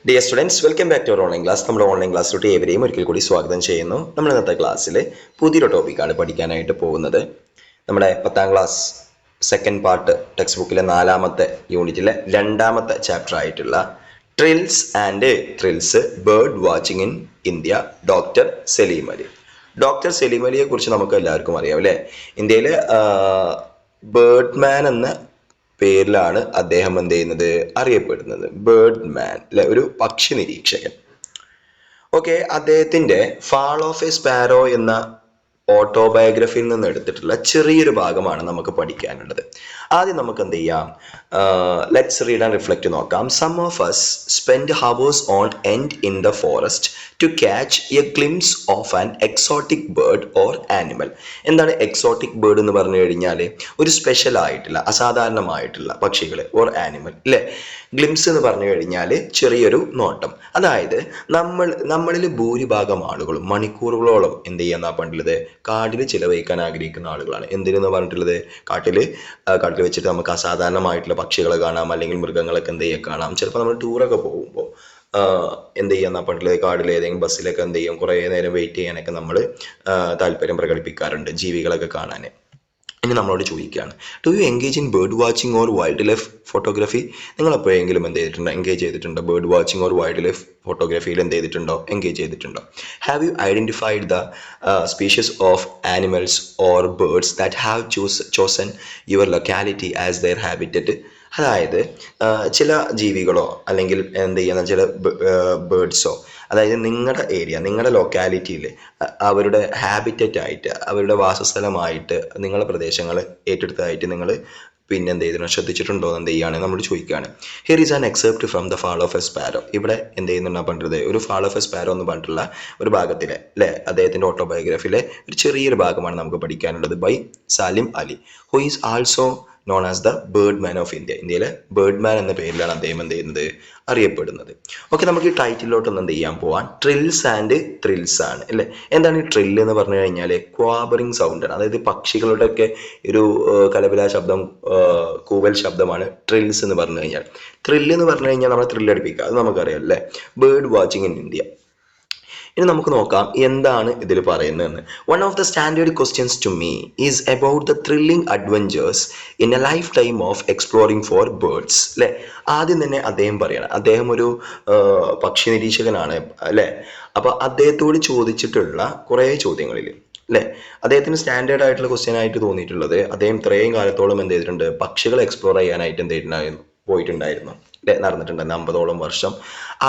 Dear students, welcome back to our online class. നമ്മുടെ online ക്ലാസ്സിലോട്ട് ഏവരെയും ഒരിക്കൽ കൂടി സ്വാഗതം ചെയ്യുന്നു. നമ്മൾ ഇന്നത്തെ ക്ലാസ്സിൽ പുതിയൊരു ടോപ്പിക്കാണ് പഠിക്കാനായിട്ട് പോകുന്നത്. നമ്മുടെ 10ാം ക്ലാസ് സെക്കൻഡ് പാർട്ട് ടെക്സ്റ്റ് ബുക്കിലെ 4ാമത്തെ യൂണിറ്റിലെ 2ാമത്തെ ചാപ്റ്റർ ആയിട്ടുള്ള trills and thrills bird watching in India, doctor Salim Ali. Doctor Salim അലിയെ കുറിച്ച് നമുക്ക് എല്ലാവർക്കും അറിയാം അല്ലേ? ഇന്ത്യയിൽ ബേർഡ് മാൻ എന്ന പേരിലാണ് അദ്ദേഹം എന്ത് ചെയ്യുന്നത്, അറിയപ്പെടുന്നത്. ബേർഡ് മാൻ അല്ലെ, ഒരു പക്ഷി നിരീക്ഷകൻ. ഓക്കെ, അദ്ദേഹത്തിന്റെ ഫാൾ ഓഫ് എ സ്പാരോ എന്ന ഓട്ടോബയോഗ്രഫിയിൽ നിന്ന് എടുത്തിട്ടുള്ള ചെറിയൊരു ഭാഗമാണ് നമുക്ക് പഠിക്കാനുള്ളത്. ആദ്യം നമുക്ക് എന്ത് ചെയ്യാം, ലെറ്റ്സ് റീഡ് ആൻഡ് റിഫ്ലക്റ്റ് നോക്കാം. Some of us spend hours on end in the forest to catch a glimpse of an exotic bird or animal. എന്താണ് എക്സോട്ടിക് ബേർഡ് എന്ന് പറഞ്ഞു കഴിഞ്ഞാൽ? ഒരു സ്പെഷ്യൽ ആയിട്ടുള്ള, അസാധാരണമായിട്ടുള്ള പക്ഷികൾ ഓർ ആനിമൽ അല്ലേ. ഗ്ലിംസ് എന്ന് പറഞ്ഞു കഴിഞ്ഞാൽ ചെറിയൊരു നോട്ടം. അതായത് നമ്മളിൽ ഭൂരിഭാഗം ആളുകളും മണിക്കൂറുകളോളം എന്ത് ചെയ്യാന്നാ പറഞ്ഞിട്ടുള്ളത്, കാട്ടിൽ ചിലവഴിക്കാൻ ആഗ്രഹിക്കുന്ന ആളുകളാണ്. എന്തിനെന്ന് പറഞ്ഞിട്ടുള്ളത്, കാട്ടിൽ വെച്ചിട്ട് നമുക്ക് അസാധാരണമായിട്ടുള്ള പക്ഷികളെ കാണാം, അല്ലെങ്കിൽ മൃഗങ്ങളൊക്കെ എന്ത് ചെയ്യാൻ കാണാം. ചിലപ്പോൾ നമ്മൾ ടൂറൊക്കെ പോകുമ്പോൾ എന്ത് ചെയ്യാന്നാ പറഞ്ഞിട്ടുള്ളത്, കാടിൽ ഏതെങ്കിലും ബസ്സിലൊക്കെ എന്ത് ചെയ്യും, കുറേ നേരം വെയിറ്റ് ചെയ്യാനൊക്കെ നമ്മൾ താല്പര്യം പ്രകടിപ്പിക്കാറുണ്ട്, ജീവികളൊക്കെ കാണാൻ. ഇനി നമ്മളോട് ചോദിക്കുകയാണ്, do you engage in bird watching or wildlife photography? നിങ്ങൾ എപ്പോഴെങ്കിലും എന്ത് ചെയ്തിട്ടുണ്ടോ, എൻഗേജ് ചെയ്തിട്ടുണ്ടോ? Bird watching or wildlife ഫോട്ടോഗ്രാഫിയിൽ എന്ത് ചെയ്തിട്ടുണ്ടോ, എൻഗേജ് ചെയ്തിട്ടുണ്ടോ? Have you identified the species of animals or birds that have chosen your locality as their habitat? അതായത് ചില ജീവികളോ അല്ലെങ്കിൽ എന്ത് ചെയ്യുന്ന ചില ബേർഡ്സോ, അതായത് നിങ്ങളുടെ ഏരിയ, നിങ്ങളുടെ ലൊക്കാലിറ്റിയിൽ അവരുടെ ഹാബിറ്ററ്റ് ആയിട്ട്, അവരുടെ വാസസ്ഥലമായിട്ട് നിങ്ങളുടെ പ്രദേശങ്ങൾ ഏറ്റെടുത്തതായിട്ട് നിങ്ങൾ പിന്നെ എന്ത് ചെയ്തിട്ടുണ്ടോ, ശ്രദ്ധിച്ചിട്ടുണ്ടോ എന്ന് എന്ത് ചെയ്യുകയാണ് നമ്മൾ ചോദിക്കുകയാണ്. Here is an except from the fall of A sparrow. ഇവിടെ എന്ത് ചെയ്യുന്നുണ്ടാ പറഞ്ഞത്, ഒരു ഫാൾ ഓഫ് എ സ്പാരോ എന്ന് പറഞ്ഞിട്ടുള്ള ഒരു ഭാഗത്തിലെ അല്ലേ, അദ്ദേഹത്തിൻ്റെ ഓട്ടോബയോഗ്രഫിയിലെ ഒരു ചെറിയൊരു ഭാഗമാണ് നമുക്ക് പഠിക്കാനുള്ളത്. By Salim Ali, who is also known as the bird man of India. ഇന്ത്യയിലെ ബേർഡ് മാൻ എന്ന പേരിലാണ് അദ്ദേഹം എന്ത് ചെയ്യുന്നത്, അറിയപ്പെടുന്നത്. ഓക്കെ, നമുക്ക് ഈ ടൈറ്റിലോട്ടൊന്ന് എന്ത് ചെയ്യാൻ പോവാം. ട്രിൽസ് ആൻഡ് ത്രിൽസ് ആണ് അല്ലേ. എന്താണ് ഈ ട്രില്ല് എന്ന് പറഞ്ഞു കഴിഞ്ഞാൽ? ക്വാബറിങ് സൗണ്ടാണ്. അതായത് പക്ഷികളുടെയൊക്കെ ഒരു കലപില ശബ്ദം, കൂവൽ ശബ്ദമാണ് ട്രിൽസ് എന്ന് പറഞ്ഞു കഴിഞ്ഞാൽ. ത്രില്ല് എന്ന് പറഞ്ഞു കഴിഞ്ഞാൽ നമ്മളെ ത്രില്ലടിപ്പിക്കുക, അത് നമുക്കറിയാം അല്ലേ. Bird watching in India. ഇനി നമുക്ക് നോക്കാം എന്താണ് ഇതിൽ പറയുന്നതെന്ന്. One of the standard questions to me is about the thrilling adventures in a lifetime of exploring for birds അല്ലേ. ആദ്യം തന്നെ അദ്ദേഹം പറയണം, അദ്ദേഹം ഒരു പക്ഷി നിരീക്ഷകനാണ് അല്ലേ. അപ്പോൾ അദ്ദേഹത്തോട് ചോദിച്ചിട്ടുള്ള കുറേ ചോദ്യങ്ങളിൽ അല്ലേ, അദ്ദേഹത്തിന് സ്റ്റാൻഡേർഡ് ആയിട്ടുള്ള ക്വസ്റ്റ്യൻ ആയിട്ട് തോന്നിയിട്ടുള്ളത്, അദ്ദേഹം ഇത്രയും കാലത്തോളം എന്ത് ചെയ്തിട്ടുണ്ട്, പക്ഷികളെ എക്സ്പ്ലോർ ചെയ്യാനായിട്ട് എന്ത് ചെയ്തിട്ടുണ്ടായിരുന്നു, പോയിട്ടുണ്ടായിരുന്നു അല്ലെ, നടന്നിട്ടുണ്ടായിരുന്നു 50ഓളം വർഷം.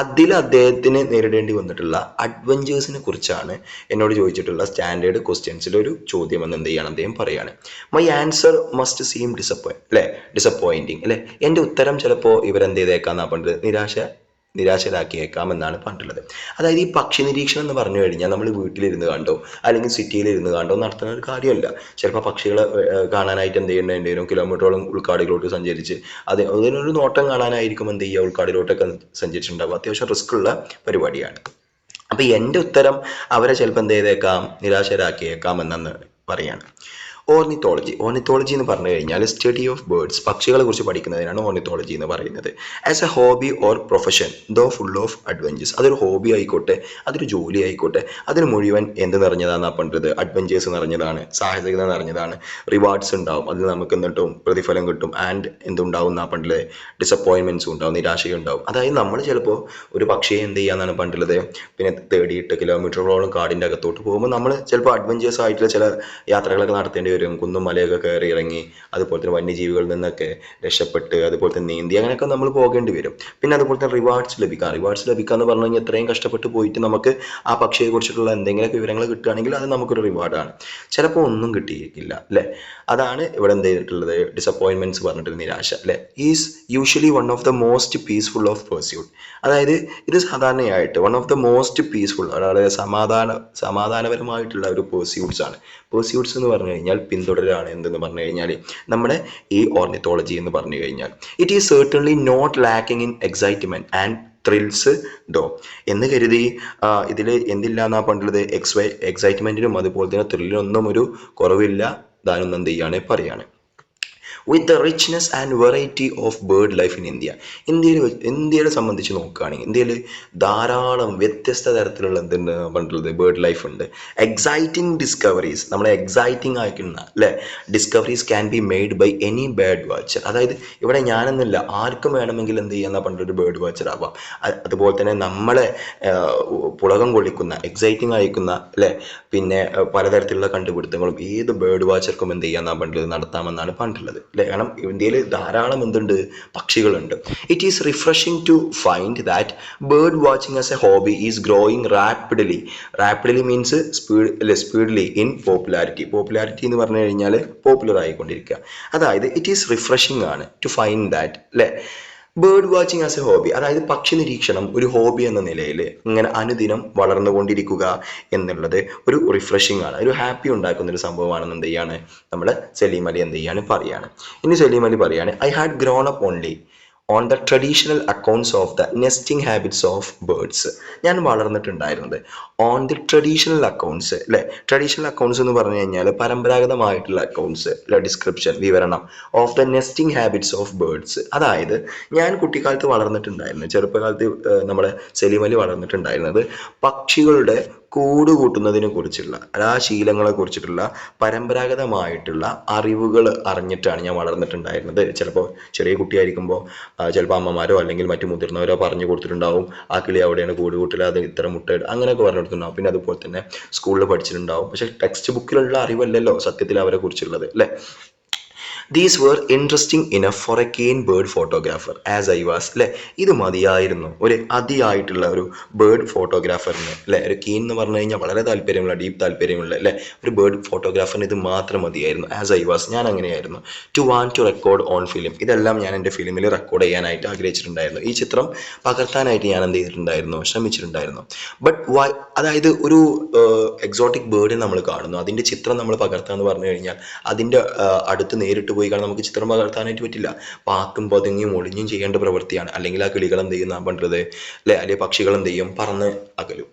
അതിൽ അദ്ദേഹത്തിന് നേരിടേണ്ടി വന്നിട്ടുള്ള അഡ്വഞ്ചേഴ്സിനെ കുറിച്ചാണ് എന്നോട് ചോദിച്ചിട്ടുള്ള സ്റ്റാൻഡേർഡ് ക്വസ്റ്റ്യൻസിൽ ഒരു ചോദ്യം എന്ന് എന്ത് ചെയ്യണം, അദ്ദേഹം പറയാണ്. My answer must seem disappointing അല്ലെ. എൻ്റെ ഉത്തരം ചിലപ്പോൾ ഇവരെന്ത് ചെയ്തേക്കാന്നാ പറഞ്ഞത്, നിരാശരാക്കിയേക്കാം എന്നാണ് പറഞ്ഞിട്ടുള്ളത്. അതായത് ഈ പക്ഷി നിരീക്ഷണം എന്ന് പറഞ്ഞു കഴിഞ്ഞാൽ നമ്മൾ വീട്ടിലിരുന്ന് കണ്ടോ അല്ലെങ്കിൽ സിറ്റിയിലിരുന്ന് കണ്ടോ നടത്തുന്ന ഒരു കാര്യമല്ല. ചിലപ്പോൾ പക്ഷികളെ കാണാനായിട്ട് എന്ത് ചെയ്യേണ്ടി വരും, കിലോമീറ്ററോളം ഉൾക്കാടിലോട്ട് സഞ്ചരിച്ച് അതിനൊരു നോട്ടം കാണാനായിരിക്കും എന്ത് ചെയ്യുക, ഉൾക്കാടിലോട്ടൊക്കെ സഞ്ചരിച്ചിട്ടുണ്ടാകും. അത്യാവശ്യം റിസ്ക് ഉള്ള പരിപാടിയാണ്. അപ്പം എൻ്റെ ഉത്തരം അവരെ ചിലപ്പോൾ എന്ത് ചെയ്തേക്കാം, നിരാശരാക്കിയേക്കാം എന്നാണ് പറയാണ്. ഓർണിത്തോളജി എന്ന് പറഞ്ഞു കഴിഞ്ഞാൽ സ്റ്റഡി ഓഫ് ബേർഡ്സ്, പക്ഷികളെ കുറിച്ച് പഠിക്കുന്നതിനാണ് ഓർണിത്തോളജി എന്ന് പറയുന്നത്. As a hobby or profession though full of adventures. അതൊരു ഹോബി ആയിക്കോട്ടെ, അതൊരു ജോലി ആയിക്കോട്ടെ, അതിന് മുഴുവൻ എന്ത് നിറഞ്ഞതാണെന്നാ പറഞ്ഞത്, അഡ്വഞ്ചേഴ്സ് നിറഞ്ഞതാണ്, സാഹസികത നിറഞ്ഞതാണ്. റിവാർഡ്സ് ഉണ്ടാവും, അതിൽ നമുക്ക് എന്തിട്ടും പ്രതിഫലം കിട്ടും. ആൻഡ് എന്തുണ്ടാവും എന്നാ പറഞ്ഞത്, ഡിസപ്പോയിൻമെൻറ്റ്സും ഉണ്ടാവും, നിരാശയുണ്ടാവും. അതായത് നമ്മൾ ചിലപ്പോൾ ഒരു പക്ഷിയെ എന്ത് ചെയ്യാന്നാണ് പറഞ്ഞിട്ടുള്ളത്, പിന്നെ തേടിയിട്ട് കിലോമീറ്ററുകളോളം കാടിൻ്റെ അകത്തോട്ട് പോകുമ്പോൾ നമ്മൾ ചിലപ്പോൾ അഡ്വഞ്ചേഴ്സ് ആയിട്ടുള്ള ചില യാത്രകളൊക്കെ നടത്തേണ്ടി വരും. കുന്നും മലയൊക്കെ കയറി ഇറങ്ങി, അതുപോലെ തന്നെ വന്യജീവികളിൽ നിന്നൊക്കെ രക്ഷപ്പെട്ട്, അതുപോലെ തന്നെ നീന്തി, അങ്ങനെയൊക്കെ നമ്മൾ പോകേണ്ടി വരും. പിന്നെ അതുപോലെ തന്നെ റിവാർഡ്സ് ലഭിക്കുക എന്ന് പറഞ്ഞു കഴിഞ്ഞാൽ എത്രയും കഷ്ടപ്പെട്ട് പോയിട്ട് നമുക്ക് ആ പക്ഷിയെ കുറിച്ചിട്ടുള്ള എന്തെങ്കിലുമൊക്കെ വിവരങ്ങൾ കിട്ടുകയാണെങ്കിൽ അത് നമുക്കൊരു റിവാർഡാണ്. ചിലപ്പോൾ ഒന്നും കിട്ടിയിരിക്കില്ല അല്ലേ. അതാണ് ഇവിടെ എന്ത് ചെയ്തിട്ടുള്ളത്, ഡിസപ്പോയിൻമെൻറ്റ്സ് പറഞ്ഞിട്ട് നിരാശ അല്ലേ. Is usually one of the most peaceful of pursuit. അതായത് ഇത് സാധാരണയായിട്ട് one of the most peaceful, അതായത് സമാധാനപരമായിട്ടുള്ള ഒരു പെർസ്യൂട്ട്സ് ആണ്. പെർസ്യൂട്ട്സ് എന്ന് പറഞ്ഞു കഴിഞ്ഞാൽ പിന്തുടരാണ്. എന്തെന്ന് പറഞ്ഞു കഴിഞ്ഞാൽ നമ്മുടെ ഈ ഓർണിത്തോളജി എന്ന് പറഞ്ഞു കഴിഞ്ഞാൽ it is certainly not lacking in excitement and thrills though എന്ന് കരുതി ഇതിൽ എന്തില്ല എന്നാ പറഞ്ഞിട്ടുള്ളത്, എക്സൈറ്റ്മെന്റിനും അതുപോലെ തന്നെ ത്രില്ലിനൊന്നും ഒരു കുറവില്ല. താനൊന്നും എന്ത് ചെയ്യാണ് പറയാണ്. With the richness and variety of bird life in India. ഇന്ത്യയെ സംബന്ധിച്ച് നോക്കുകയാണെങ്കിൽ ഇന്ത്യയിൽ ധാരാളം വ്യത്യസ്ത തരത്തിലുള്ള എന്തുണ്ട് പറഞ്ഞിട്ടുള്ളത് ബേർഡ് ലൈഫ് ഉണ്ട്. എക്സൈറ്റിംഗ് ഡിസ്കവറീസ്, നമ്മളെ എക്സൈറ്റിംഗ് ആക്കുന്ന അല്ലേ discoveries can be made by any bird watcher. അതായത് ഇവിടെ ഞാനെന്നില്ല, ആർക്കും വേണമെങ്കിൽ എന്ത് ചെയ്യാന്ന പറഞ്ഞൊരു ബേർഡ് വാച്ചർ ആവാം. അതുപോലെ തന്നെ നമ്മളെ പുളകം കൊള്ളിക്കുന്ന എക്സൈറ്റിംഗ് ആയിക്കുന്ന അല്ലേ പിന്നെ പലതരത്തിലുള്ള കണ്ടുപിടുത്തങ്ങളും ഏത് ബേർഡ് വാച്ചർക്കും എന്ത് ചെയ്യാന്നാ പറഞ്ഞിട്ടുള്ളത് നടത്താമെന്നാണ് പറഞ്ഞിട്ടുള്ളത് അല്ലേ. കാരണം ഇന്ത്യയിൽ ധാരാളം എന്തുണ്ട് പക്ഷികളുണ്ട്. It is refreshing to find that bird watching as a hobby is growing rapidly means speedily in popularity എന്ന് പറഞ്ഞു കഴിഞ്ഞാൽ പോപ്പുലർ ആയിക്കൊണ്ടിരിക്കുക. അതായത് ഇറ്റ് ഈസ് റിഫ്രഷിംഗ് ആണ് ടു ഫൈൻഡ് ദാറ്റ് അല്ലേ bird watching as a hobby, അതായത് പക്ഷി നിരീക്ഷണം ഒരു ഹോബി എന്ന നിലയിൽ ഇങ്ങനെ അനുദിനം വളർന്നുകൊണ്ടിരിക്കുക എന്നുള്ളത് ഒരു റിഫ്രഷിംഗ് ആണ്, ഒരു ഹാപ്പി ഉണ്ടാക്കുന്ന ഒരു സംഭവമാണെന്ന് എന്ത് ചെയ്യാണ് നമ്മൾ സലീം അലി എന്ത് ചെയ്യാണ് പറയാണ്. ഇനി സലീം അലി പറയാണ്, I had grown up only on the traditional accounts of the nesting habits of birds. ഞാൻ വളർന്നിട്ടുണ്ടായിരുന്നത് ഓൺ ദി ട്രഡീഷണൽ അക്കൗണ്ട്സ് അല്ലേ. ട്രഡീഷണൽ അക്കൗണ്ട്സ് എന്ന് പറഞ്ഞു കഴിഞ്ഞാൽ പരമ്പരാഗതമായിട്ടുള്ള അക്കൗണ്ട്സ് അല്ലെ, ഡിസ്ക്രിപ്ഷൻ വിവരണം of the nesting habits of birds. അതായത് ഞാൻ കുട്ടിക്കാലത്ത് വളർന്നിട്ടുണ്ടായിരുന്നു, ചെറുപ്പകാലത്ത് നമ്മുടെ സലീം അലി വളർന്നിട്ടുണ്ടായിരുന്നത് പക്ഷികളുടെ കൂട് കൂട്ടുന്നതിനെ കുറിച്ചുള്ള ആ ശീലങ്ങളെ കുറിച്ചിട്ടുള്ള പരമ്പരാഗതമായിട്ടുള്ള അറിവുകൾ അറിഞ്ഞിട്ടാണ് ഞാൻ വളർന്നിട്ടുണ്ടായിരുന്നത്. ചിലപ്പോൾ ചെറിയ കുട്ടിയായിരിക്കുമ്പോൾ ചിലപ്പോൾ അമ്മമാരോ അല്ലെങ്കിൽ മറ്റു മുതിർന്നവരോ പറഞ്ഞു കൊടുത്തിട്ടുണ്ടാവും, ആ കിളി അവിടെയാണ് കൂട് കൂട്ടൽ, അത് ഇത്ര മുട്ട അങ്ങനെയൊക്കെ പറഞ്ഞു കൊടുത്തിട്ടുണ്ടാവും. പിന്നെ അതുപോലെ തന്നെ സ്കൂളിൽ പഠിച്ചിട്ടുണ്ടാവും. പക്ഷെ ടെക്സ്റ്റ് ബുക്കിലുള്ള അറിവല്ലല്ലോ സത്യത്തിൽ അവരെ കുറിച്ചുള്ളത് അല്ലേ. These were interesting enough for a keen bird photographer as I was അല്ലേ. ഇത് മതിയായിരുന്നു ഒരു അതിയായിട്ടുള്ള ഒരു ബേർഡ് ഫോട്ടോഗ്രാഫറിന് അല്ലേ. ഒരു കീൻ എന്ന് പറഞ്ഞു കഴിഞ്ഞാൽ വളരെ താല്പര്യമുള്ള ഡീപ്പ് താല്പര്യമുള്ള അല്ലേ ഒരു ബേർഡ് ഫോട്ടോഗ്രാഫറിന് ഇത് മാത്രം മതിയായിരുന്നു. ആസ് ഐ വാസ്, ഞാൻ അങ്ങനെയായിരുന്നു. To want to record on film, ഇതെല്ലാം ഞാൻ എൻ്റെ ഫിലിമിൽ റെക്കോർഡ് ചെയ്യാനായിട്ട് ആഗ്രഹിച്ചിട്ടുണ്ടായിരുന്നു. ഈ ചിത്രം പകർത്താനായിട്ട് ഞാൻ എന്ത് ചെയ്തിട്ടുണ്ടായിരുന്നു, ശ്രമിച്ചിട്ടുണ്ടായിരുന്നു. ബട്ട് വൈ, അതായത് ഒരു എക്സോട്ടിക് ബേർഡിനെ നമ്മൾ കാണുന്നു, അതിൻ്റെ ചിത്രം നമ്മൾ പകർത്താന്ന് പറഞ്ഞു കഴിഞ്ഞാൽ അതിൻ്റെ അടുത്ത് നേരിട്ട് പോയി കാരണം നമുക്ക് ചിത്രം പകർത്താനായിട്ട് പറ്റില്ല. പാത്തും പതുങ്ങിയും ഒളിഞ്ഞും ചെയ്യേണ്ട പ്രവൃത്തിയാണ്. അല്ലെങ്കിൽ ആ കിളികൾ എന്ത് ചെയ്യുന്ന പണ്ടത് അല്ലെ, അല്ലെങ്കിൽ പക്ഷികൾ എന്ത് ചെയ്യും, പറന്ന് അകലും.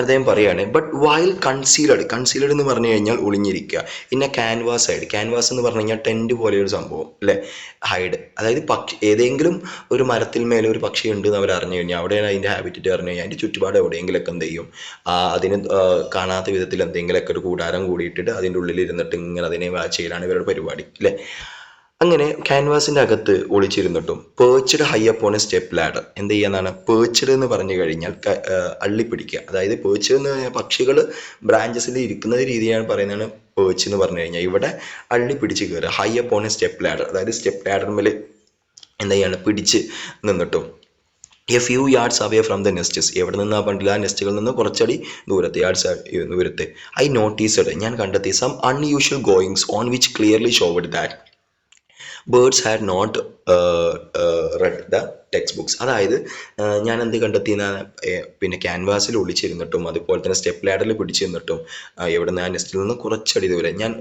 അദ്ദേഹം പറയാണ്, ബട്ട് വൈൽ കൺസീലഡ് എന്ന് പറഞ്ഞു കഴിഞ്ഞാൽ ഒളിഞ്ഞിരിക്കുക. പിന്നെ ക്യാൻവാസ് എന്ന് പറഞ്ഞു കഴിഞ്ഞാൽ ടെൻറ്റ് പോലെയൊരു സംഭവം അല്ലേ, ഹൈഡ്. അതായത് ഏതെങ്കിലും ഒരു മരത്തിൽ മേലെ ഒരു പക്ഷി ഉണ്ട് എന്ന് അവർ അറിഞ്ഞു കഴിഞ്ഞാൽ അവിടെയാണ് അതിൻ്റെ ഹാബിറ്ററ്റ് അറിഞ്ഞു കഴിഞ്ഞാൽ അതിൻ്റെ ചുറ്റുപാട് എവിടെയെങ്കിലൊക്കെ എന്ത് ചെയ്യും, അതിന് കാണാത്ത വിധത്തിൽ എന്തെങ്കിലുമൊക്കെ ഒരു കൂടാരം കൂടിയിട്ടിട്ട് അതിൻ്റെ ഉള്ളിൽ ഇരുന്നിട്ട് ഇങ്ങനെ അതിനെ വാച്ച് ചെയ്യലാണ് ഇവരുടെ പരിപാടി അല്ലേ. അങ്ങനെ ക്യാൻവാസിൻ്റെ അകത്ത് ഒളിച്ചിരുന്നിട്ടും perched high up on a step ladder എന്ത് ചെയ്യാന്നാണ് പേർച്ച്ഡ് എന്ന് പറഞ്ഞു കഴിഞ്ഞാൽ അള്ളിപ്പിടിക്കുക. അതായത് പേർച്ച് എന്ന് പറഞ്ഞാൽ പക്ഷികൾ ബ്രാഞ്ചസിൽ ഇരിക്കുന്ന രീതിയാണ് പറയുന്നതാണ് പേർച്ച് എന്ന് പറഞ്ഞു കഴിഞ്ഞാൽ. ഇവിടെ അള്ളിപ്പിടിച്ച് കയറുക. High up on a step ladder, അതായത് സ്റ്റെപ്പ് ലാഡറിൽ എന്താ ചെയ്യാണ് പിടിച്ച് നിന്നിട്ടും a few yards away from the nests, എവിടെ നിന്ന് പണ്ടില്ല ആ നെസ്റ്റുകളിൽ നിന്ന് കുറച്ചടി ദൂരത്ത്, യാർഡ്സ് ദൂരത്ത്. ഐ നോട്ടീസ്ഡ്, ഞാൻ കണ്ടെത്തി some unusual goings on which clearly showed that birds had not read the textbooks. അതായത് ഞാൻ എന്ത് കണ്ടെത്തിയെന്ന പിന്നെ ക്യാൻവാസിൽ ഒളിച്ചിരുന്നിട്ടും അതുപോലെ തന്നെ സ്റ്റെപ്പ് ലാഡറിൽ പിടിച്ചിരുന്നിട്ടും എവിടെ നിന്ന് ആ നെസ്റ്റിൽ നിന്ന് കുറച്ചടി ദൂരെ ഞാൻ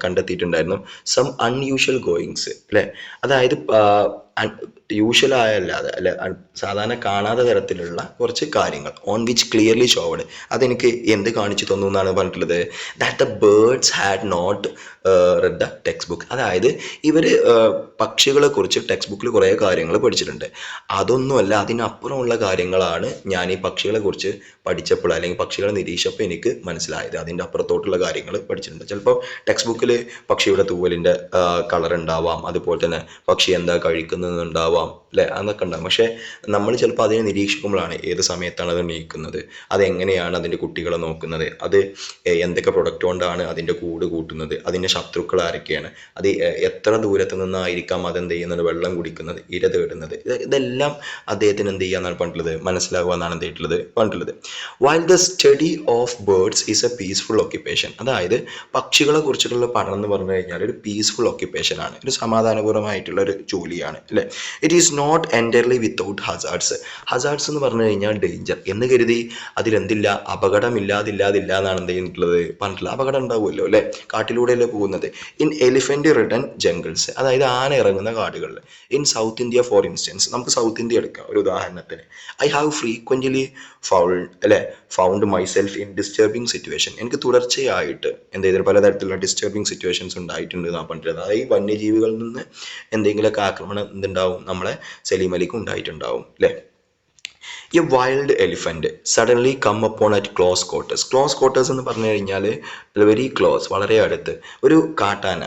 കണ്ടെത്തിയിട്ടുണ്ടായിരുന്നു സം അൺയൂഷ്വൽ ഗോയിങ്സ് അല്ലേ. അതായത് യൂഷ്വലായല്ലാതെ അല്ലെ സാധാരണ കാണാത്ത തരത്തിലുള്ള കുറച്ച് കാര്യങ്ങൾ ഓൺ വിച്ച് ക്ലിയർലി ഷോവഡ്, അതെനിക്ക് എന്ത് കാണിച്ചു തന്നു എന്നാണ് പറഞ്ഞിട്ടുള്ളത്, that the birds had not read the text book. അതായത് ഇവർ പക്ഷികളെ കുറിച്ച് ടെക്സ്റ്റ് ബുക്കിൽ കുറേ കാര്യങ്ങൾ പഠിച്ചിട്ടുണ്ട്, അതൊന്നുമല്ല അതിനപ്പുറമുള്ള കാര്യങ്ങളാണ് ഞാൻ ഈ പക്ഷികളെ കുറിച്ച് പഠിച്ചപ്പോൾ അല്ലെങ്കിൽ പക്ഷികളെ നിരീക്ഷിച്ചപ്പോൾ എനിക്ക് മനസ്സിലായത്. അതിൻ്റെ അപ്പുറത്തോട്ടുള്ള കാര്യങ്ങൾ പഠിച്ചിട്ടുണ്ട്. ചിലപ്പോൾ ടെക്സ്റ്റ് ബുക്കിൽ പക്ഷിയുടെ തൂവലിൻ്റെ കളർ ഉണ്ടാവാം, അതുപോലെ തന്നെ പക്ഷി എന്താ കഴിക്കുന്നതെന്നുണ്ടാവാം അല്ലേ, അതൊക്കെ ഉണ്ടാകും. പക്ഷേ നമ്മൾ ചിലപ്പോൾ അതിനെ നിരീക്ഷിക്കുമ്പോഴാണ് ഏത് സമയത്താണ് അത് നീക്കുന്നത്, അതെങ്ങനെയാണ് അതിൻ്റെ കുട്ടികളെ നോക്കുന്നത്, അത് എന്തൊക്കെ പ്രൊഡക്റ്റ് കൊണ്ടാണ് അതിൻ്റെ കൂട് കൂട്ടുന്നത്, അതിൻ്റെ ശത്രുക്കൾ ആരൊക്കെയാണ്, അത് എത്ര ദൂരത്ത് നിന്നായിരിക്കാം അതെന്ത് ചെയ്യുന്നത്, വെള്ളം കുടിക്കുന്നത്, ഇര തേടുന്നത്, ഇതെല്ലാം അദ്ദേഹത്തിന് എന്ത് ചെയ്യാന്നാണ് പറഞ്ഞിട്ടുള്ളത്, മനസ്സിലാവുക എന്നാണ് എന്ത് ചെയ്തിട്ടുള്ളത് പറഞ്ഞിട്ടുള്ളത്. While the study of birds is A peaceful occupation. അതായത് പക്ഷികളെ കുറിച്ചിട്ടുള്ള പഠനം എന്ന് പറഞ്ഞു കഴിഞ്ഞാൽ ഒരു പീസ്ഫുൾ ഓക്യുപ്പേഷൻ ആണ്, ഒരു സമാധാനപൂർവ്വമായിട്ടുള്ള ഒരു ജോലിയാണ് അല്ലേ. It is not entirely without hazards. Hazards എന്ന് പറഞ്ഞു കഴിഞ്ഞാൽ ഡേഞ്ചർ എന്ന് കരുതി അതിലെന്തില്ല, അപകടമില്ലാതില്ല എന്നാണ് എന്ത് ചെയ്യുന്നിട്ടുള്ളത് പറഞ്ഞിട്ടുള്ളത്. അപകടം ഉണ്ടാവുമല്ലോ അല്ലേ, കാട്ടിലൂടെയല്ലേ പോകുന്നത്. ഇൻ എലിഫൻറ്റ് റിഡൻ ജംഗിൾസ്, അതായത് ആന ഇറങ്ങുന്ന കാടുകളിൽ. In south India for instance, നമുക്ക് നമുക്ക് സൗത്ത് ഇന്ത്യ എടുക്കാം ഒരു ഉദാഹരണത്തിന്. I have frequently found myself in disturbing situation. എനിക്ക് തുടർച്ചയായിട്ട് എന്ത് ചെയ്തിട്ട് പലതരത്തിലുള്ള ഡിസ്റ്റർബിങ് സിറ്റുവേഷൻസ് ഉണ്ടായിട്ടുണ്ട് എന്നാണ് പറഞ്ഞിട്ടുള്ളത്. അതായത് ഈ വന്യജീവികളിൽ നിന്ന് എന്തെങ്കിലുമൊക്കെ ആക്രമണം എന്തുണ്ടാവും നമ്മളെ സലീം അലിക്ക് ഉണ്ടായിട്ടുണ്ടാവും അല്ലേ. A wild elephant suddenly come upon at close quarters. Close quarters എന്ന് പറഞ്ഞു കഴിഞ്ഞാൽ വെരി ക്ലോസ്, വളരെ അടുത്ത് ഒരു കാട്ടാന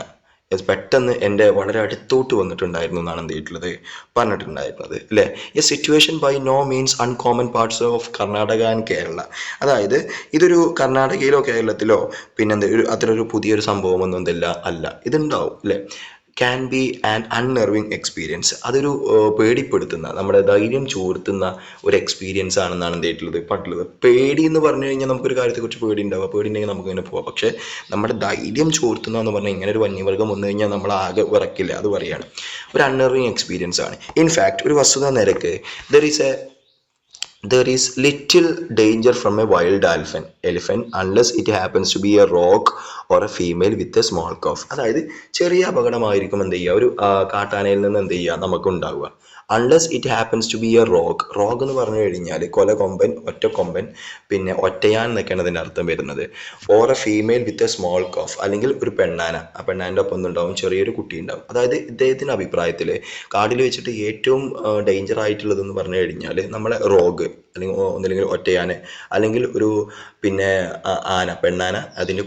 പെട്ടെന്ന് എൻ്റെ വളരെ അടുത്തോട്ട് വന്നിട്ടുണ്ടായിരുന്നു എന്നാണ് എന്ത് ചെയ്തിട്ടുള്ളത് പറഞ്ഞിട്ടുണ്ടായിരുന്നത് അല്ലേ. A situation by no means uncommon parts of Karnataka and Kerala. അതായത് ഇതൊരു കർണാടകയിലോ കേരളത്തിലോ പിന്നെന്ത് അത്രയൊരു പുതിയൊരു സംഭവമൊന്നും എന്തില്ല അല്ല, ഇതുണ്ടാവും അല്ലേ. Can be an unnerving experience. അതൊരു പേടിപ്പെടുത്തുന്ന, നമ്മുടെ ധൈര്യം ചോർത്തുന്ന ഒരു എക്സ്പീരിയൻസ് ആണെന്നാണ് എന്ത് ചെയ്തിട്ടുള്ളത് പറഞ്ഞിട്ടുള്ളത്. പേടി എന്ന് പറഞ്ഞു കഴിഞ്ഞാൽ നമുക്കൊരു കാര്യത്തെക്കുറിച്ച് പേടി ഉണ്ടാവുക, പേടി ഉണ്ടെങ്കിൽ നമുക്ക് ഇങ്ങനെ പോവാം. പക്ഷേ നമ്മുടെ ധൈര്യം ചോർത്തുന്ന എന്ന് പറഞ്ഞാൽ ഇങ്ങനെ ഒരു വന്യമൃഗം വന്നു കഴിഞ്ഞാൽ നമ്മൾ ആകെ വിറക്കില്ല, അത് പറയാണ്. ഒരു അൺനെർവിങ് എക്സ്പീരിയൻസ് ആണ്. ഇൻഫാക്ട് ഒരു വസ്തുത നിരക്ക് there is little danger from a wild elephant unless it happens to be a rock or a female with a small cough. അതായത് ചെറിയ അപകടമായിരിക്കും എന്ത് ചെയ്യുക ഒരു കാട്ടാനയിൽ നിന്ന് എന്ത് ചെയ്യുക നമുക്ക് ഉണ്ടാവുക. Unless it happens to be a rogue എന്ന് പറഞ്ഞു കഴിഞ്ഞാൽ കൊലകൊമ്പൻ, ഒറ്റക്കൊമ്പൻ, പിന്നെ ഒറ്റയാൻ എന്നൊക്കെയാണ് അതിൻ്റെ അർത്ഥം വരുന്നത്. Or a female with a small calf, അല്ലെങ്കിൽ ഒരു പെണ്ണാന, ആ പെണ്ണാൻ്റെ ഒപ്പം ഒന്നുണ്ടാവും ചെറിയൊരു കുട്ടി ഉണ്ടാവും. അതായത് ഇദ്ദേഹത്തിൻ്റെ അഭിപ്രായത്തിൽ കാടിൽ വെച്ചിട്ട് ഏറ്റവും ഡേഞ്ചർ ആയിട്ടുള്ളതെന്ന് പറഞ്ഞു കഴിഞ്ഞാൽ നമ്മളെ റോഗ്, അല്ലെങ്കിൽ ഒന്നില്ലെങ്കിൽ ഒറ്റയാന്, അല്ലെങ്കിൽ ഒരു പിന്നെ ആന, പെണ്ണാന, അതിൻ്റെ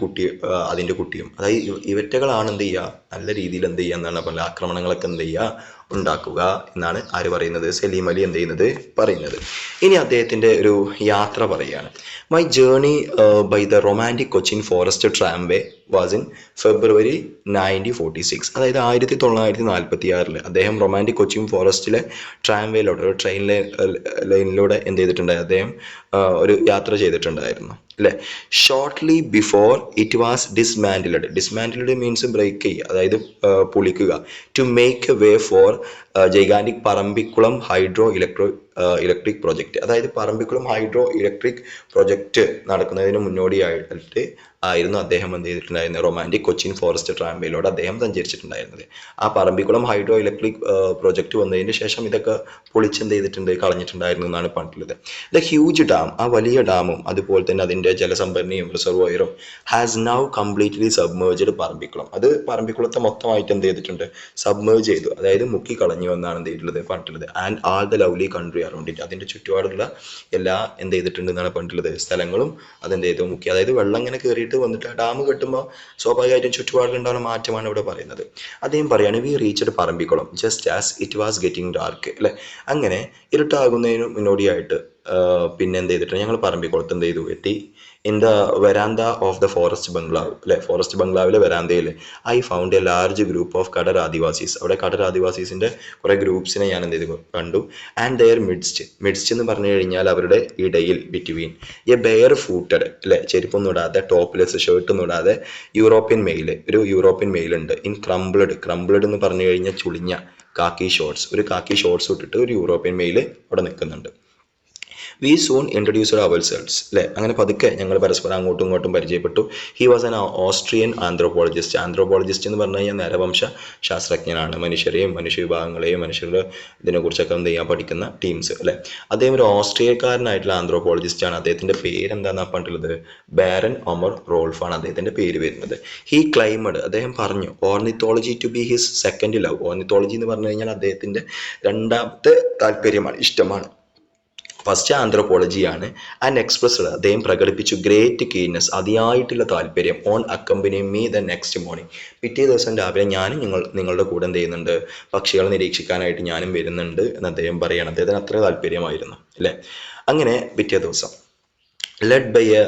കുട്ടിയും. അതായത് ഇവറ്റകളാണ് എന്ത് ചെയ്യുക നല്ല രീതിയിൽ എന്ത് ചെയ്യുക എന്നാണ് പറഞ്ഞത് ആക്രമണങ്ങളൊക്കെ എന്ത് ചെയ്യുക ഉണ്ടാക്കുക എന്നാണ് ആര് പറയുന്നത്, സലീം അലി എന്ത് ചെയ്യുന്നത് പറയുന്നത്. ഇനി അദ്ദേഹത്തിൻ്റെ ഒരു യാത്ര പറയുകയാണ്. My journey by the romantic Cochin forest tramway was in February 1946. അതായത് 1946 അദ്ദേഹം റൊമാൻറ്റിക് കൊച്ചിൻ ഫോറസ്റ്റിലെ ട്രാംവേയിലൂടെ ഒരു ലൈനിലൂടെ എന്ത് ചെയ്തിട്ടുണ്ടായി, അദ്ദേഹം ഒരു യാത്ര ചെയ്തിട്ടുണ്ടായിരുന്നു അല്ലേ. Shortly before it was dismantled means break ചെയ്യുക, അതായത് പൊളിക്കുക. To make a way for gigantic Parambikulam hydroelectric project. അതായത് പറമ്പിക്കുളം ഹൈഡ്രോ ഇലക്ട്രിക് പ്രൊജക്റ്റ് നടക്കുന്നതിന് മുന്നോടിയായിട്ട് ആയിരുന്നു അദ്ദേഹം എന്ത് ചെയ്തിട്ടുണ്ടായിരുന്നത് റൊമാൻറ്റിക് കൊച്ചിൻ ഫോറസ്റ്റ് ട്രാംവേയിലൂടെ അദ്ദേഹം സഞ്ചരിച്ചിട്ടുണ്ടായിരുന്നത്. ആ പറമ്പിക്കുളം ഹൈഡ്രോ ഇലക്ട്രിക് പ്രൊജക്റ്റ് വന്നതിന് ശേഷം ഇതൊക്കെ പൊളിച്ചെന്ത് ചെയ്തിട്ടുണ്ട് കളഞ്ഞിട്ടുണ്ടായിരുന്നു എന്നാണ് പറഞ്ഞിട്ടുള്ളത്. ദ ഹ്യൂജ് ഡാം, ആ വലിയ ഡാമും അതുപോലെ തന്നെ അതിൻ്റെ ജലസംഭരണിയും റിസർവോയറും has now completely submerged Parambikulam. അത് പറമ്പിക്കുളത്തെ മൊത്തമായിട്ട് എന്ത് ചെയ്തിട്ടുണ്ട് സബ്മേർജ് ചെയ്തു, അതായത് മുക്കി കളഞ്ഞു എന്നാണ് എന്ത് ചെയ്തിട്ടുള്ളത് പറഞ്ഞിട്ടുള്ളത്. And all the lovely country around it, അതിൻ്റെ ചുറ്റുപാടുള്ള എല്ലാ എന്ത് ചെയ്തിട്ടുണ്ട് എന്നാണ് പറഞ്ഞിട്ടുള്ളത് സ്ഥലങ്ങളും അതെന്ത് ചെയ്തു മുക്കി. അതായത് വെള്ളം ഇങ്ങനെ കയറിയിട്ട് വന്നിട്ട് ഡാം കെട്ടുമ്പോൾ സ്വാഭാവികമായിട്ടും ചുറ്റുപാടിലുണ്ടാകുന്ന മാറ്റമാണ് ഇവിടെ പറയുന്നത്. അദ്ദേഹം പറയാണ് we reached Parambikulam just as it was getting dark അല്ലേ. അങ്ങനെ ഇരുട്ടാകുന്നതിന് മുന്നോടിയായിട്ട് പിന്നെ എന്ത് ചെയ്തിട്ടുണ്ട് ഞങ്ങൾ പറമ്പിക്കുളത്ത് എന്ത് ചെയ്തു എത്തി. In the verandah of the forest bungalow അല്ലെ, ഫോറസ്റ്റ് ബംഗ്ലാവിലെ വെരാന്തയിൽ I found a large group of Kadar Adivasis. അവിടെ കടർ ആദിവാസീസിൻ്റെ കുറേ ഗ്രൂപ്പ്സിനെ ഞാൻ എന്ത് ചെയ്തു കണ്ടു. ആൻഡ് ദെയർ മിഡ്സ്റ്റ് എന്ന് പറഞ്ഞു കഴിഞ്ഞാൽ അവരുടെ ഇടയിൽ ബിറ്റ്വീൻ എ ബെയർ ഫൂട്ടഡ് അല്ലെ, ചെരുപ്പൊന്നും ഇടാതെ ടോപ്ലെസ് ഷർട്ടൊന്നും ഇടാതെ ഒരു യൂറോപ്യൻ മെയിൽ ഉണ്ട്. ഇൻ ക്രംബ്ലഡ് എന്ന് പറഞ്ഞു കഴിഞ്ഞാൽ ചുളിഞ്ഞ ഒരു കാക്കി ഷോർട്സ് ഇട്ടിട്ട് ഒരു യൂറോപ്യൻ മെയിൽ അവിടെ നിൽക്കുന്നുണ്ട്. V soon introduced our selves അല്ലേ. അങ്ങനെ പതുക്കെ ഞങ്ങൾ പരസ്പരം അങ്ങോട്ടും ഇങ്ങോട്ടും പരിചയപ്പെട്ടു. He was an Austrian anthropologist എന്ന് പറഞ്ഞു കഴിഞ്ഞാൽ നരവംശ ശാസ്ത്രജ്ഞനാണ്. മനുഷ്യവിഭാഗങ്ങളെയും മനുഷ്യരുടെ ഇതിനെക്കുറിച്ചൊക്കെ എന്ത് ചെയ്യാൻ പഠിക്കുന്ന ടീംസ് അല്ലേ. അദ്ദേഹം ഒരു ഓസ്ട്രിയക്കാരനായിട്ടുള്ള ആന്ത്രോപോളജിസ്റ്റ് ആണ്. അദ്ദേഹത്തിൻ്റെ പേരെന്താണെന്നാണ് പറഞ്ഞിട്ടുള്ളത്, ബാരൻ ഒമർ റോൾഫ് ആണ് അദ്ദേഹത്തിൻ്റെ പേര് വരുന്നത്. ഹി ക്ലൈമഡ്, അദ്ദേഹം പറഞ്ഞു, ornithology to be his second love. Ornithology എന്ന് പറഞ്ഞു കഴിഞ്ഞാൽ അദ്ദേഹത്തിൻ്റെ രണ്ടാമത്തെ താല്പര്യമാണ്, ഇഷ്ടമാണ്. ഫസ്റ്റ് ആന്ത്രോപോളജിയാണ്. ആൻഡ് എക്സ്പ്രസ്ഡ്, അദ്ദേഹം പ്രകടിപ്പിച്ചു ഗ്രേറ്റ് കീൻനെസ്, അതിയായിട്ടുള്ള താല്പര്യം, on accompany me the next morning, പിറ്റേ ദിവസം രാവിലെ ഞാനും നിങ്ങളുടെ കൂടെ എന്ത് ചെയ്യുന്നുണ്ട് പക്ഷികളെ നിരീക്ഷിക്കാനായിട്ട് ഞാനും വരുന്നുണ്ട് എന്ന് അദ്ദേഹം പറയുകയാണ്. അദ്ദേഹത്തിന് അത്ര താല്പര്യമായിരുന്നു അല്ലേ. അങ്ങനെ പിറ്റേ ദിവസം led by a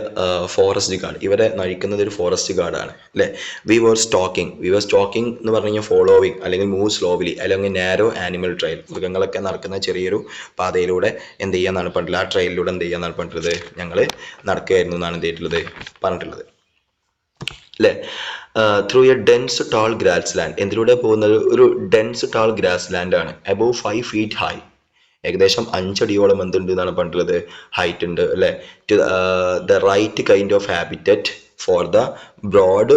forest guard, ഇവരെ നയിക്കുന്നത് ഒരു ഫോറസ്റ്റ് ഗാർഡാണ് അല്ലേ. വി വർ സ്റ്റോക്കിംഗ് എന്ന് പറഞ്ഞു കഴിഞ്ഞാൽ ഫോളോവിങ് അല്ലെങ്കിൽ മൂവ് സ്ലോവിലി അല്ലെങ്കിൽ നാരോ ആനിമൽ ട്രയൽ, മൃഗങ്ങളൊക്കെ നടക്കുന്ന ചെറിയൊരു പാതയിലൂടെ എന്ത് ചെയ്യാന്നാണ് പറഞ്ഞിട്ടുള്ളത്, ആ ട്രെയിലിലൂടെ എന്ത് ചെയ്യാന്നാണ് പറഞ്ഞിട്ടുള്ളത് ഞങ്ങൾ നടക്കുകയായിരുന്നു എന്നാണ് എന്ത് ചെയ്തിട്ടുള്ളത് പറഞ്ഞിട്ടുള്ളത് അല്ലേ. Through a dense tall grassland, എന്തിലൂടെ പോകുന്നത് ഒരു ഡെൻസ് ടാൾ ഗ്രാസ് ലാൻഡ് ആണ്. അബവ് 5 feet ഹൈ, ഏകദേശം 5 അടിയോളം എന്തുണ്ട് എന്നാണ് പറഞ്ഞിട്ടുള്ളത് ഹൈറ്റ് ഉണ്ട് അല്ലേ. To the right kind of habitat for the broad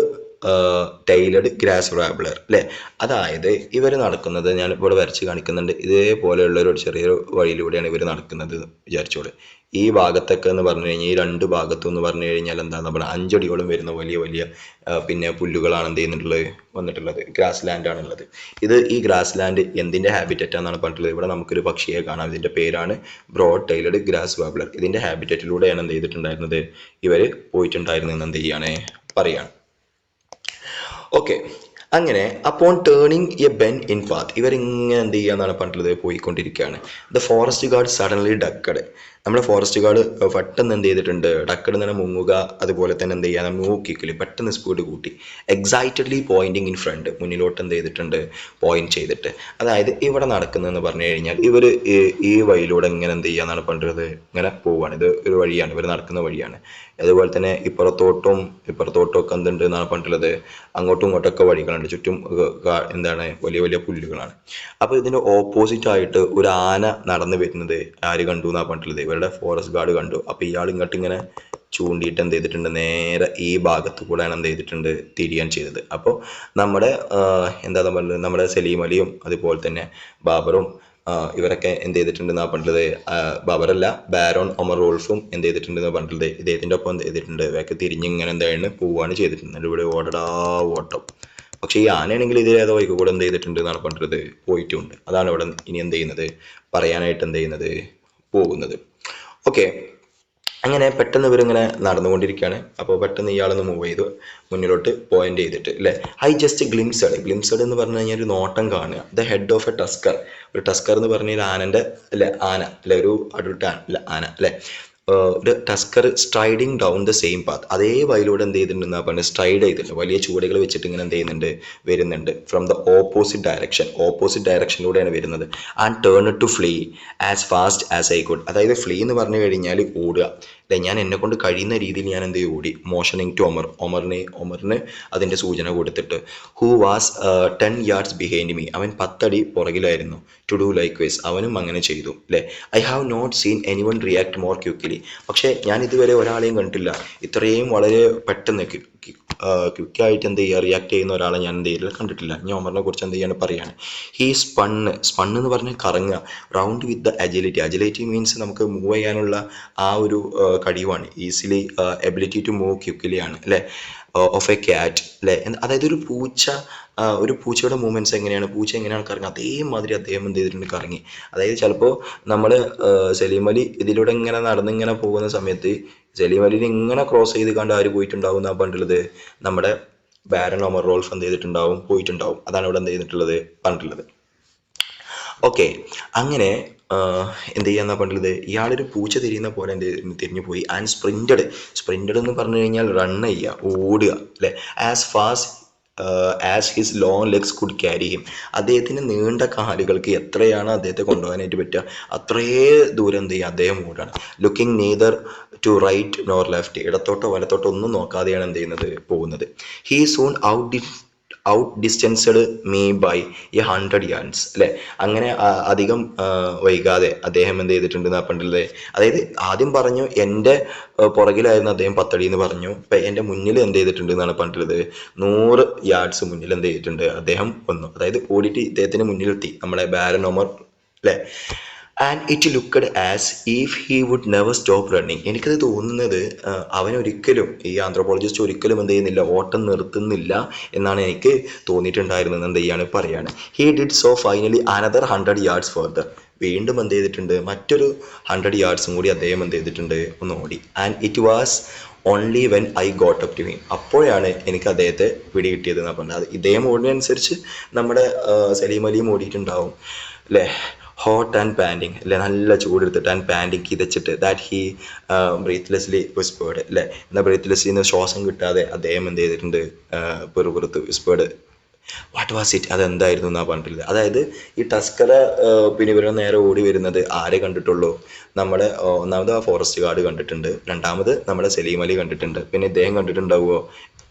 tailed grass warbler അല്ലേ. അതായത് ഇവർ നടക്കുന്നത് ഞാൻ ഇവിടെ വരച്ച് കാണിക്കുന്നുണ്ട്. ഇതേപോലെയുള്ള ഒരു ചെറിയൊരു വഴിയിലൂടെയാണ് ഇവർ നടക്കുന്നത് വിചാരിച്ചോളൂ. ഈ ഭാഗത്തൊക്കെ എന്ന് പറഞ്ഞു കഴിഞ്ഞാൽ ഈ രണ്ട് ഭാഗത്തും എന്ന് പറഞ്ഞു കഴിഞ്ഞാൽ എന്താണെന്ന് പറഞ്ഞാൽ 5 അടിയോളം വരുന്ന വലിയ വലിയ പിന്നെ പുല്ലുകളാണ് എന്ത് ചെയ്യുന്നുള്ളത് വന്നിട്ടുള്ളത്, ഗ്രാസ് ലാൻഡ് ആണുള്ളത്. ഈ ഗ്രാസ് ലാൻഡ് എന്തിൻ്റെ ഹാബിറ്ററ്റ് ആണെന്നാണ് പറഞ്ഞിട്ടുള്ളത്. ഇവിടെ നമുക്കൊരു പക്ഷിയെ കാണാം. ഇതിൻ്റെ പേരാണ് ബ്രോഡ് ടൈലഡ് ഗ്രാസ് വാബ്ലർ. ഇതിൻ്റെ ഹാബിറ്ററ്റിലൂടെയാണ് എന്ത് ചെയ്തിട്ടുണ്ടായിരുന്നത്, ഇവർ പോയിട്ടുണ്ടായിരുന്നെന്ന് എന്ത് ചെയ്യാണ് പറയാണ്. ഓക്കെ, അങ്ങനെ upon turning a bend in path ഇവരിങ്ങനെ എന്ത് ചെയ്യാന്നാണ് പറഞ്ഞിട്ടുള്ളത്, പോയിക്കൊണ്ടിരിക്കുകയാണ്. The forest guard suddenly ducked. നമ്മുടെ ഫോറസ്റ്റ് ഗാർഡ് പെട്ടെന്ന് എന്ത് ചെയ്തിട്ടുണ്ട്, ഡക്കഡ് തന്നെ മുങ്ങുക, അതുപോലെ തന്നെ എന്ത് ചെയ്യാൻ മൂക്കിക്കല് പെട്ടെന്ന് സ്പീഡ് കൂട്ടി. എക്സൈറ്റഡ്ലി പോയിന്റിങ് ഇൻ ഫ്രണ്ട് മുന്നിലോട്ട് എന്ത് ചെയ്തിട്ടുണ്ട്, പോയിന്റ് ചെയ്തിട്ട്. അതായത് ഇവിടെ നടക്കുന്നതെന്ന് പറഞ്ഞു കഴിഞ്ഞാൽ ഇവർ ഈ വഴിയിലൂടെ ഇങ്ങനെ എന്ത് ചെയ്യാന്നാണ് പറഞ്ഞിട്ടുള്ളത്, ഇങ്ങനെ പോവുകയാണ്. ഇത് ഒരു വഴിയാണ്, ഇവർ നടക്കുന്ന വഴിയാണ്. അതുപോലെ തന്നെ ഇപ്പുറത്തോട്ടും ഒക്കെ എന്തുണ്ട് എന്നാണ് പറഞ്ഞിട്ടുള്ളത്, അങ്ങോട്ടും ഇങ്ങോട്ടൊക്കെ വഴികളുണ്ട്. ചുറ്റും എന്താണ് വലിയ വലിയ പുല്ലുകളാണ്. അപ്പോൾ ഇതിൻ്റെ ഓപ്പോസിറ്റ് ആയിട്ട് ഒരു ആന നടന്നു വരുന്നത് ആര് കണ്ടു എന്നാണ് പറഞ്ഞിട്ടുള്ളത്, ഇവരുടെ ഫോറസ്റ്റ് ഗാർഡ് കണ്ടു. അപ്പോൾ ഇയാൾ ഇങ്ങോട്ട് ഇങ്ങനെ ചൂണ്ടിയിട്ട് എന്ത് ചെയ്തിട്ടുണ്ട്, നേരെ ഈ ഭാഗത്ത് കൂടെയാണ് എന്ത് ചെയ്തിട്ടുണ്ട്, തിരിയാൻ ചെയ്തത്. അപ്പോൾ നമ്മുടെ എന്താ പറയുക, നമ്മുടെ സലീം അലിയും അതുപോലെ തന്നെ ബാബറും ഇവരൊക്കെ എന്ത് ചെയ്തിട്ടുണ്ടെന്നാണ് പറഞ്ഞിട്ടുള്ളത്, ബാബറല്ല ബാരോൺ ഒമർ റോൾഫും എന്ത് ചെയ്തിട്ടുണ്ടെന്ന് പറഞ്ഞിട്ടുള്ളത്, ഇദ്ദേഹത്തിൻ്റെ ഒപ്പം എന്ത് ചെയ്തിട്ടുണ്ട്, ഇവയൊക്കെ തിരിഞ്ഞിങ്ങനെ എന്താണ് പോവുകയാണ് ചെയ്തിട്ടുണ്ട്. ഇവിടെ ഓടടാ ഓട്ടം. പക്ഷേ ഈ ആനയാണെങ്കിൽ ഇതിൽ ഏതോ വഴിക്ക് കൂടെ എന്ത് ചെയ്തിട്ടുണ്ട് എന്നാണ് പറഞ്ഞിട്ടുള്ളത്, പോയിട്ടുണ്ട്. അതാണ് ഇവിടെ ഇനി എന്ത് ചെയ്യുന്നത്, പറയാനായിട്ട് എന്ത് ചെയ്യുന്നത്, പോകുന്നത്. ഓക്കെ, അങ്ങനെ പെട്ടെന്ന് ഇവരിങ്ങനെ നടന്നുകൊണ്ടിരിക്കുകയാണ്. അപ്പോൾ പെട്ടെന്ന് ഇയാളൊന്ന് മൂവ് ചെയ്തു മുന്നിലോട്ട് പോയിന്റ് ചെയ്തിട്ട് അല്ലേ. ഐ ജസ്റ്റ് ഗ്ലിംസഡ് എന്ന് പറഞ്ഞു കഴിഞ്ഞാൽ ഒരു നോട്ടം കാണുക. The head of A tusker. ഒരു ടസ്കർ എന്ന് പറഞ്ഞാൽ ആനൻ്റെ അല്ലെ, ആന അല്ലെ, ഒരു അഡൾട്ട് ആന അല്ലെ. ഒരു tusker striding down the same path. അതേ വഴിയിലൂടെ എന്ത് ചെയ്തിട്ടുണ്ടെന്നാ പറഞ്ഞത്, സ്ട്രൈഡ് ചെയ്തിട്ടുണ്ട്. വലിയ ചുവടുകൾ വെച്ചിട്ട് ഇങ്ങനെ എന്ത് ചെയ്യുന്നുണ്ട്, വരുന്നുണ്ട്. ഫ്രം ദ ഓപ്പോസിറ്റ് ഡയറക്ഷനിലൂടെയാണ് വരുന്നത്. And turn to flee as fast as I could. അതായത് ഫ്ലീ എന്ന് പറഞ്ഞു കഴിഞ്ഞാൽ ഓടുക അല്ലെ. ഞാൻ എന്നെ കൊണ്ട് കഴിയുന്ന രീതിയിൽ ഞാൻ എന്ത് ചെയ്യും, ഓടി. മോഷനിങ് ടു ഒമറിന് അതിൻ്റെ സൂചന കൊടുത്തിട്ട്. Who was 10 yards behind me. അവൻ 10 അടി പുറകിലായിരുന്നു. To do likewise. അവനും അങ്ങനെ ചെയ്തു അല്ലേ. I have not seen anyone react more quickly. പക്ഷേ ഞാൻ ഇതുവരെ ഒരാളെയും കണ്ടിട്ടില്ല ഇത്രയും വളരെ പെട്ടെന്ന് ക്വിക്കായിട്ട് എന്ത് ചെയ്യുക, റിയാക്ട് ചെയ്യുന്ന ഒരാളെ ഞാൻ എന്ത് ചെയ്യില്ല, കണ്ടിട്ടില്ല. ഞാൻ ഒമറിനെ കുറിച്ച് എന്ത് ചെയ്യാണ് പറയാണ്. ഹീ സ്പണ്ണ് എന്ന് പറഞ്ഞാൽ കറങ്ങുക. Round with the agility means നമുക്ക് മൂവ് ചെയ്യാനുള്ള ആ ഒരു കഴിവാണ്. Easily ability to move quickly ആണ് അല്ലേ. ഓഫ് എ ക്യാറ്റ് അല്ലേ. അതായത് ഒരു പൂച്ചയുടെ മൂവ്മെൻറ്റ്സ് എങ്ങനെയാണ്, പൂച്ച എങ്ങനെയാണ് കറങ്ങുക, അതേമാതിരി അദ്ദേഹം എന്ത് ചെയ്തിട്ടുണ്ട്, കറങ്ങി. അതായത് ചിലപ്പോൾ നമ്മൾ സലീം അലി ഇതിലൂടെ ഇങ്ങനെ നടന്നിങ്ങനെ പോകുന്ന സമയത്ത് സലീം അലിനെ ഇങ്ങനെ ക്രോസ് ചെയ്ത് കണ്ട് ആര് പോയിട്ടുണ്ടാവും എന്നാണ് പറഞ്ഞിട്ടുള്ളത്, നമ്മുടെ ബാരൺ ഒമർ റോൾഫ് എന്ത് ചെയ്തിട്ടുണ്ടാവും, പോയിട്ടുണ്ടാവും. അതാണ് ഇവിടെ എന്ത് ചെയ്തിട്ടുള്ളത്, പറഞ്ഞിട്ടുള്ളത്. ഓക്കെ, അങ്ങനെ എന്ത് ചെയ്യാന്നാ പറഞ്ഞിട്ടുള്ളത്, ഇയാളൊരു പൂച്ച തിരിയുന്ന പോലെ എന്ത് തിരിഞ്ഞു പോയി. ആൻഡ് സ്പ്രിൻറ്റഡ് എന്ന് പറഞ്ഞു കഴിഞ്ഞാൽ റൺ ചെയ്യുക, ഓടുക അല്ലേ. As fast as his long legs could carry him. അദ്ദേഹത്തിന് നീണ്ട കാലുകൾക്ക് എത്രയാണ് അദ്ദേഹത്തെ കൊണ്ടുപോകാനായിട്ട് പറ്റുക, അത്രേ ദൂരം എന്ത് ചെയ്യുക, അദ്ദേഹം ഓടാണ്. Looking neither to right nor left. ഇടത്തോട്ടോ വലത്തോട്ടോ ഒന്നും നോക്കാതെയാണ് എന്ത് ചെയ്യുന്നത്, പോകുന്നത്. He soon outdistanced me by 100 yards അല്ലേ. അങ്ങനെ അധികം വൈകാതെ അദ്ദേഹം എന്ത് ചെയ്തിട്ടുണ്ട് പറഞ്ഞിട്ടുള്ളത്. അതായത് ആദ്യം പറഞ്ഞു എൻ്റെ പുറകിലായിരുന്നു അദ്ദേഹം 10 അടി എന്ന് പറഞ്ഞു. ഇപ്പം എൻ്റെ മുന്നിൽ എന്ത് ചെയ്തിട്ടുണ്ട് എന്നാണ് പറഞ്ഞിട്ടുള്ളത്, 100 yards മുന്നിൽ എന്ത് ചെയ്തിട്ടുണ്ട്, അദ്ദേഹം വന്നു. അതായത് ഓടിയിട്ട് ഇദ്ദേഹത്തിന് മുന്നിലെത്തി നമ്മുടെ ബാരൺ ഒമർ അല്ലേ. And it looked as if he would never stop running. എനിക്കത് തോന്നുന്നത് അവനൊരിക്കലും, ഈ ആന്ത്രോപോളജിസ്റ്റ് ഒരിക്കലും എന്ത് ചെയ്യുന്നില്ല, ഓട്ടം നിർത്തുന്നില്ല എന്നാണ് എനിക്ക് തോന്നിയിട്ടുണ്ടായിരുന്നത് എന്ത് ചെയ്യാണ് പറയാണ്. He did so finally another 100 yards further. വീണ്ടും എന്ത് ചെയ്തിട്ടുണ്ട്, മറ്റൊരു 100 yards കൂടി അദ്ദേഹം എന്ത് ചെയ്തിട്ടുണ്ട്, ഒന്ന് ഓടി. And it was only when I got up to him. അപ്പോഴാണ് എനിക്ക് അദ്ദേഹത്തെ പിടികിട്ടിയത് എന്നാണ് പറഞ്ഞത്. അത് ഇദ്ദേഹം ഓടുന്നതനുസരിച്ച് നമ്മുടെ സലീം അലിയും ഓടിയിട്ടുണ്ടാവും അല്ലേ. ഹോട്ട് ആൻഡ് പാൻറ്റിങ് അല്ലെ, നല്ല ചൂടെടുത്തിട്ട് ആൻഡ് പാൻറ്റിങ് കിതച്ചിട്ട്. ദാറ്റ് ഹി ബ്രീത്ത്ലെസ്ലി വിസ്പേർഡ് അല്ലേ. എന്നാൽ ബ്രീത്ത്ലെസ്ലി നിന്ന് ശ്വാസം കിട്ടാതെ അദ്ദേഹം എന്ത് ചെയ്തിട്ടുണ്ട്, പെറുപുറത്ത് വിസ്പേർഡ്. വാട്ട് വാസ് ഇറ്റ്, അതെന്തായിരുന്നു എന്നാണ് പറഞ്ഞിട്ടുള്ളത്. അതായത് ഈ ടസ്കറെ പിന്നെ ഇവരെ നേരെ ഓടി വരുന്നത് ആരെ കണ്ടിട്ടുള്ളൂ, നമ്മുടെ ഒന്നാമത് ആ ഫോറസ്റ്റ് ഗാർഡ് കണ്ടിട്ടുണ്ട്, രണ്ടാമത് നമ്മുടെ സലീം അലി കണ്ടിട്ടുണ്ട്, പിന്നെ ഇദ്ദേഹം കണ്ടിട്ടുണ്ടാവുമോ,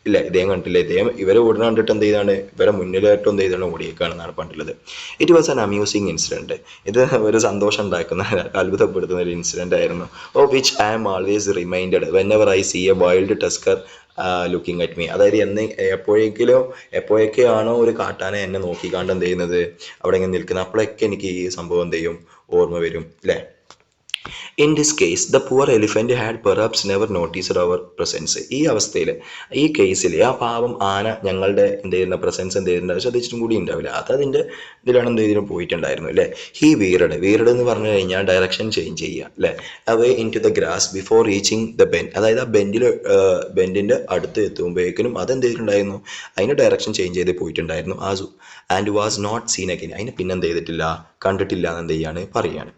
ഇല്ല, ഇദ്ദേഹം കണ്ടില്ല. ഇദ്ദേഹം ഇവരെ ഓടുന്ന കണ്ടിട്ട് എന്ത് ചെയ്താണ്, ഇവരെ മുന്നിലായിട്ട് എന്ത് ചെയ്താണ് ഓടിയേക്കാണെന്നാണ് പറഞ്ഞിട്ടുള്ളത്. It was an amusing incident. ഇത് ഒരു സന്തോഷം ഉണ്ടാക്കുന്ന, അത്ഭുതപ്പെടുത്തുന്ന ഒരു ഇൻസിഡൻ്റ് ആയിരുന്നു. Oh which I am always reminded whenever I see a wild tusker looking at me. അതായത് എപ്പോഴൊക്കെയാണോ ഒരു കാട്ടാന എന്നെ നോക്കിക്കാണ്ട് എന്ത് ചെയ്യുന്നത്, അവിടെ ഇങ്ങനെ നിൽക്കുന്നത്, അപ്പോഴൊക്കെ എനിക്ക് ഈ സംഭവം എന്ത് ചെയ്യും, ഓർമ്മ വരും അല്ലേ. In this case the poor elephant had perhaps never noticed our presence. ഈ അവസ്ഥയിൽ, ഈ കേസിൽ ആ പാവം ആന ഞങ്ങളുടെ എന്ത് ചെയ്യുന്ന പ്രസൻസ് എന്ത് ചെയ്തിട്ടുണ്ടാവും, ശ്രദ്ധിച്ചിട്ടും കൂടി ഉണ്ടാവില്ല. അതിൻ്റെ ഇതിലാണ് എന്ത് ചെയ്തിട്ട് പോയിട്ടുണ്ടായിരുന്നു അല്ലേ. ഹീ വീറഡ് എന്ന് പറഞ്ഞു കഴിഞ്ഞാൽ ഡയറക്ഷൻ ചേഞ്ച് ചെയ്യുക അല്ലേ. Away into the grass before reaching the bend. അതായത് ആ ബെൻഡിൻ്റെ അടുത്ത് എത്തുമ്പോഴേക്കും അതെന്ത് ചെയ്തിട്ടുണ്ടായിരുന്നു, അതിൻ്റെ ഡയറക്ഷൻ ചേഞ്ച് ചെയ്ത് പോയിട്ടുണ്ടായിരുന്നു. And was not seen again. അതിനെ പിന്നെ എന്ത് ചെയ്തിട്ടില്ല, കണ്ടിട്ടില്ല എന്ന് എന്ത് ചെയ്യാണ്, പറയുകയാണ്.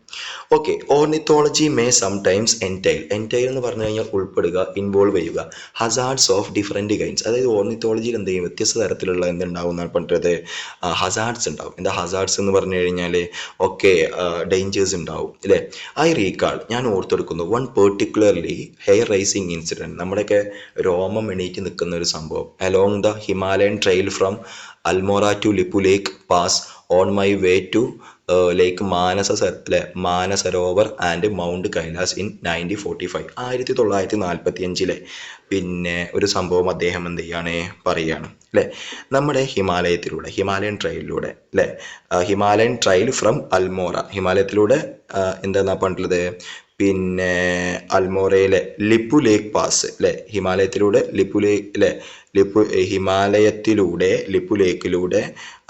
Okay, ornithology may sometimes entail എന്ന് പറഞ്ഞു കഴിഞ്ഞാൽ ഉൾപ്പെടുക, ഇൻവോൾവ് ചെയ്യുക ഹസാർഡ്സ് ഓഫ് ഡിഫറെൻറ്റ് കൈൻഡ്സ്. അതായത് ഓർണിത്തോളജിയിൽ എന്ത് ചെയ്യും, വ്യത്യസ്ത തരത്തിലുള്ള എന്തുണ്ടാവും എന്നാണ് പറഞ്ഞത്, ഹസാർഡ്സ് ഉണ്ടാവും. എന്താ ഹസാർഡ്സ് എന്ന് പറഞ്ഞു കഴിഞ്ഞാൽ ഓക്കെ ഡേഞ്ചേഴ്സ് ഉണ്ടാവും അല്ലേ. ഐ റീകാൾ, ഞാൻ ഓർത്തെടുക്കുന്നു, one particularly hair raising incident, നമ്മുടെയൊക്കെ രോമം എണീറ്റ് നിൽക്കുന്ന ഒരു സംഭവം. Along the Himalayan trail from Almora to Lipulekh pass on my way to Lake Manasarovar and Mount Kailash in 1945. 1945 പിന്നെ ഒരു സംഭവം അദ്ദേഹം എന്ത് ചെയ്യാണ്, പറയുകയാണ് അല്ലേ. നമ്മുടെ ഹിമാലയൻ ട്രെയിലിലൂടെ അല്ലേ, ഹിമാലയൻ ട്രെയിൽ ഫ്രം അൽമോറ, ഹിമാലയത്തിലൂടെ എന്താ പറഞ്ഞിട്ടുള്ളത്, പിന്നെ അൽമോറയിലെ ലിപ്പു ലേക്ക് പാസ് അല്ലേ, ഹിമാലയത്തിലൂടെ ലിപ്പു ലേക്കിലൂടെ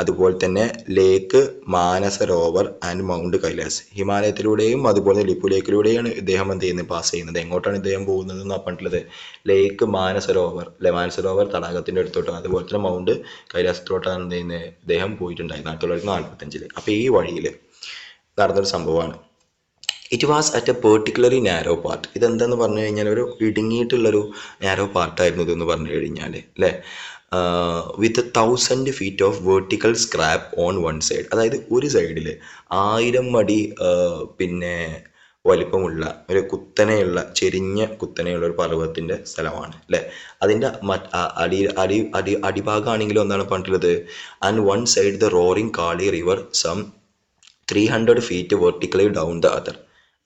അതുപോലെ തന്നെ ലേക്ക് മാനസരോവർ ആൻഡ് മൗണ്ട് കൈലാസ്, ഹിമാലയത്തിലൂടെയും അതുപോലെ ലിപ്പു ലേക്കിലൂടെയാണ് ഇദ്ദേഹം എന്ത് ചെയ്യുന്നത്, പാസ് ചെയ്യുന്നത്. എങ്ങോട്ടാണ് ഇദ്ദേഹം പോകുന്നത് എന്നാണ് പറഞ്ഞിട്ടുള്ളത്, ലേക്ക് മാനസരോവർ അല്ലെ, മാനസരോവർ തടാകത്തിൻ്റെ അടുത്തോട്ട്, അതുപോലെ തന്നെ മൗണ്ട് കൈലാസത്തോട്ടാണ് എന്ത് ചെയ്യുന്നത്, ഇദ്ദേഹം പോയിട്ടുണ്ടായി 1945. അപ്പോൾ ഈ വഴിയിൽ നടന്നൊരു സംഭവമാണ്. It was at A particularly narrow part. ഇതെന്താന്ന് പറഞ്ഞു കഴിഞ്ഞാൽ ഒരു ഇടുങ്ങിയിട്ടുള്ളൊരു നാരോ പാർട്ടായിരുന്നു ഇതെന്ന് പറഞ്ഞു കഴിഞ്ഞാൽ അല്ലേ. വിത്ത് 1000 feet of vertical scrap on one side. അതായത് ഒരു സൈഡിൽ 1000 അടി പിന്നെ വലിപ്പമുള്ള ഒരു കുത്തനെയുള്ള ഒരു പർവ്വതത്തിൻ്റെ സ്ഥലമാണ് അല്ലേ. അതിൻ്റെ അടിഭാഗമാണെങ്കിലും എന്താണ് പറഞ്ഞിട്ടുള്ളത്, and one side the roaring Kali river some 300 feet vertically down the other.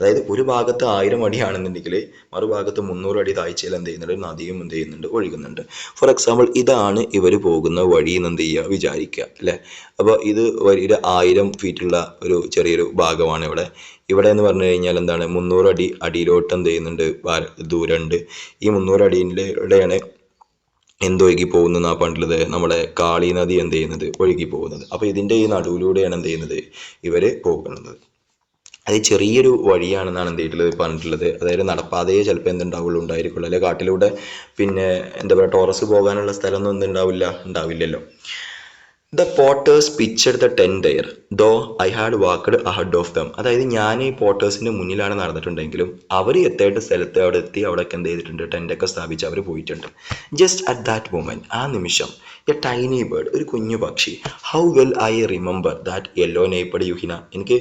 അതായത് ഒരു ഭാഗത്ത് 1000 അടിയാണെന്നുണ്ടെങ്കിൽ മറുഭാഗത്ത് 300 അടി താഴ്ചയിൽ എന്ത് ചെയ്യുന്നുണ്ട്, നദിയും എന്ത് ചെയ്യുന്നുണ്ട്, ഒഴുകുന്നുണ്ട്. ഫോർ എക്സാമ്പിൾ ഇതാണ് ഇവർ പോകുന്ന വഴി എന്ന് എന്ത് ചെയ്യുക, വിചാരിക്കുക അല്ലേ. അപ്പോൾ ഇത് വഴിയുടെ 1000 ഫീറ്റുള്ള ഒരു ചെറിയൊരു ഭാഗമാണ് ഇവിടെ എന്ന് പറഞ്ഞു കഴിഞ്ഞാൽ എന്താണ്, 300 അടിയിലോട്ട് എന്ത് ചെയ്യുന്നുണ്ട്, ദൂരമുണ്ട്. ഈ 300 അടിയിലൂടെയാണ് എന്തൊഴുകി പോകുന്നതെന്നാണ് പറഞ്ഞിട്ടുള്ളത്, നമ്മുടെ കാളി നദി എന്ത് ചെയ്യുന്നത്, ഒഴുകി പോകുന്നത്. അപ്പോൾ ഇതിൻ്റെ ഈ നടുവിലൂടെയാണ് എന്ത് ചെയ്യുന്നത്, ഇവർ പോകുന്നത്. അത് ചെറിയൊരു വഴിയാണെന്നാണ് എന്ത് ചെയ്തിട്ടുള്ളത്, പറഞ്ഞിട്ടുള്ളത്. അതായത് നടപ്പാതയെ ചിലപ്പോൾ ഉണ്ടായിരിക്കുള്ളൂ, അല്ലെങ്കിൽ കാട്ടിലൂടെ പിന്നെ എന്താ പറയുക, ടോറസ് പോകാനുള്ള സ്ഥലമൊന്നും ഉണ്ടാവില്ലല്ലോ. The porters pictured the tent there though I had walked ahead of them. അതായത് ഞാൻ ഈ പോട്ടേഴ്സിൻ്റെ മുന്നിലാണ് നടന്നിട്ടുണ്ടെങ്കിലും അവർ എത്തേണ്ട സ്ഥലത്ത് അവിടെ എത്തി അവിടെയൊക്കെ എന്ത് ചെയ്തിട്ടുണ്ട്, ടെൻറ്റൊക്കെ സ്ഥാപിച്ച് അവർ പോയിട്ടുണ്ട്. ജസ്റ്റ് അറ്റ് ദാറ്റ് മൊമെൻറ്റ്, ആ നിമിഷം, എ ടൈനി ബേർഡ്, ഒരു കുഞ്ഞു പക്ഷി, how well I remember that yellow naped yuhina. എനിക്ക്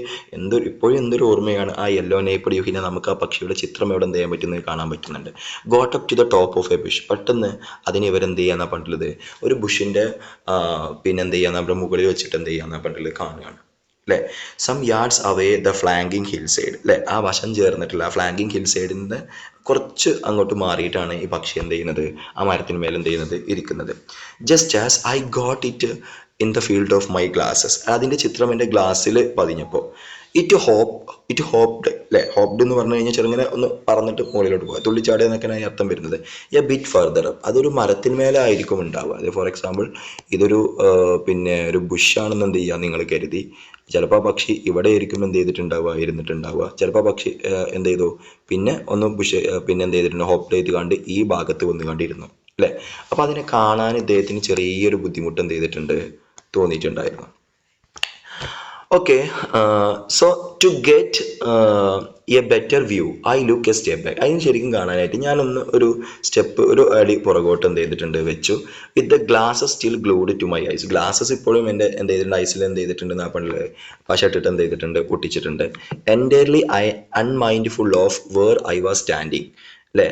ഇപ്പോഴും എന്തൊരു ഓർമ്മയാണ് ആ യെല്ലോ നെയ്പ്പഡ് യുഹിന. നമുക്ക് ആ പക്ഷിയുടെ ചിത്രം എവിടെ എന്ത് ചെയ്യാൻ പറ്റുന്നത്, കാണാൻ പറ്റുന്നുണ്ട്. Got up to the top of a bush. പെട്ടെന്ന് അതിന് ഇവരെന്ത് ചെയ്യാന്നാണ് പറഞ്ഞിട്ടുള്ളത്, ഒരു ബുഷിൻ്റെ പിന്നെ എന്ത് ചെയ്യുക, നമ്മുടെ മുകളിൽ വെച്ചിട്ട് എന്ത് ചെയ്യാന്നാണ് പറഞ്ഞിട്ടുള്ളത്, കാണുകയാണ് അല്ലേ. Some yards away the flanking hillside അല്ലേ, ആ വശം ചേർന്നിട്ടുള്ള ആ ഫ്ലാങ്കിങ് ഹിൽ സൈഡിൽ നിന്ന് കുറച്ച് അങ്ങോട്ട് മാറിയിട്ടാണ് ഈ പക്ഷി എന്ത് ചെയ്യുന്നത്, ആ മരത്തിന് മേലെ എന്ത് ചെയ്യുന്നത്, ഇരിക്കുന്നത്. Just as I got it in the field of my glasses. അതിൻ്റെ ചിത്രം എൻ്റെ ഗ്ലാസ്സിൽ പതിഞ്ഞപ്പോൾ ഇറ്റ് ഹോപ്ഡ് അല്ലേ. ഹോപ്ഡ് എന്ന് പറഞ്ഞു കഴിഞ്ഞാൽ ചെറുങ്ങനെ ഒന്ന് പറന്നിട്ട് മുകളിലോട്ട് പോകുക, തുള്ളിച്ചാടുക എന്നൊക്കെയാണ് അർത്ഥം വരുന്നത്. എ ബിറ്റ് ഫർദർ അപ്പ്, അതൊരു മരത്തിന്മേലെ ആയിരിക്കും ഉണ്ടാവുക. അത് ഫോർ എക്സാമ്പിൾ ഇതൊരു പിന്നെ ഒരു ബുഷാണെന്ന് എന്ത് ചെയ്യുക, നിങ്ങൾ കരുതി. ചിലപ്പോൾ പക്ഷി ഇവിടെ ആയിരിക്കും എന്ത് ഇരുന്നിട്ടുണ്ടാവുക. ചിലപ്പോൾ പക്ഷി എന്ത് ചെയ്തു, പിന്നെ ഒന്ന് ബുഷ് പിന്നെ എന്ത് ചെയ്തിട്ടുണ്ട്, ഹോപ്പ് ചെയ്ത് കണ്ട് ഈ ഭാഗത്ത് വന്ന് കണ്ടിരുന്നു അല്ലേ. അപ്പോൾ അതിനെ കാണാൻ ഇദ്ദേഹത്തിന് ചെറിയൊരു ബുദ്ധിമുട്ട് എന്ത് ചെയ്തിട്ടുണ്ട്, തോന്നിയിട്ടുണ്ടായിരുന്നു. Okay, so to get a better view I look a step back. അതിന് ശരിക്കും കാണാനായിട്ട് ഞാനൊന്ന് ഒരു അടി പുറകോട്ട് എന്ത് ചെയ്തിട്ടുണ്ട്, വെച്ചു. With the glasses still glued to my eyes. Glasses ഇപ്പോഴും എന്ത് ചെയ്തിട്ടുണ്ട്, ഐസിൽ എന്ത് ചെയ്തിട്ടുണ്ട്, നാപ്പണില് പശ ഇട്ടിട്ട് എന്ത് ചെയ്തിട്ടുണ്ട്, ഒട്ടിച്ചിട്ടുണ്ട്. Entirely unmindful of where I was standing അല്ലേ.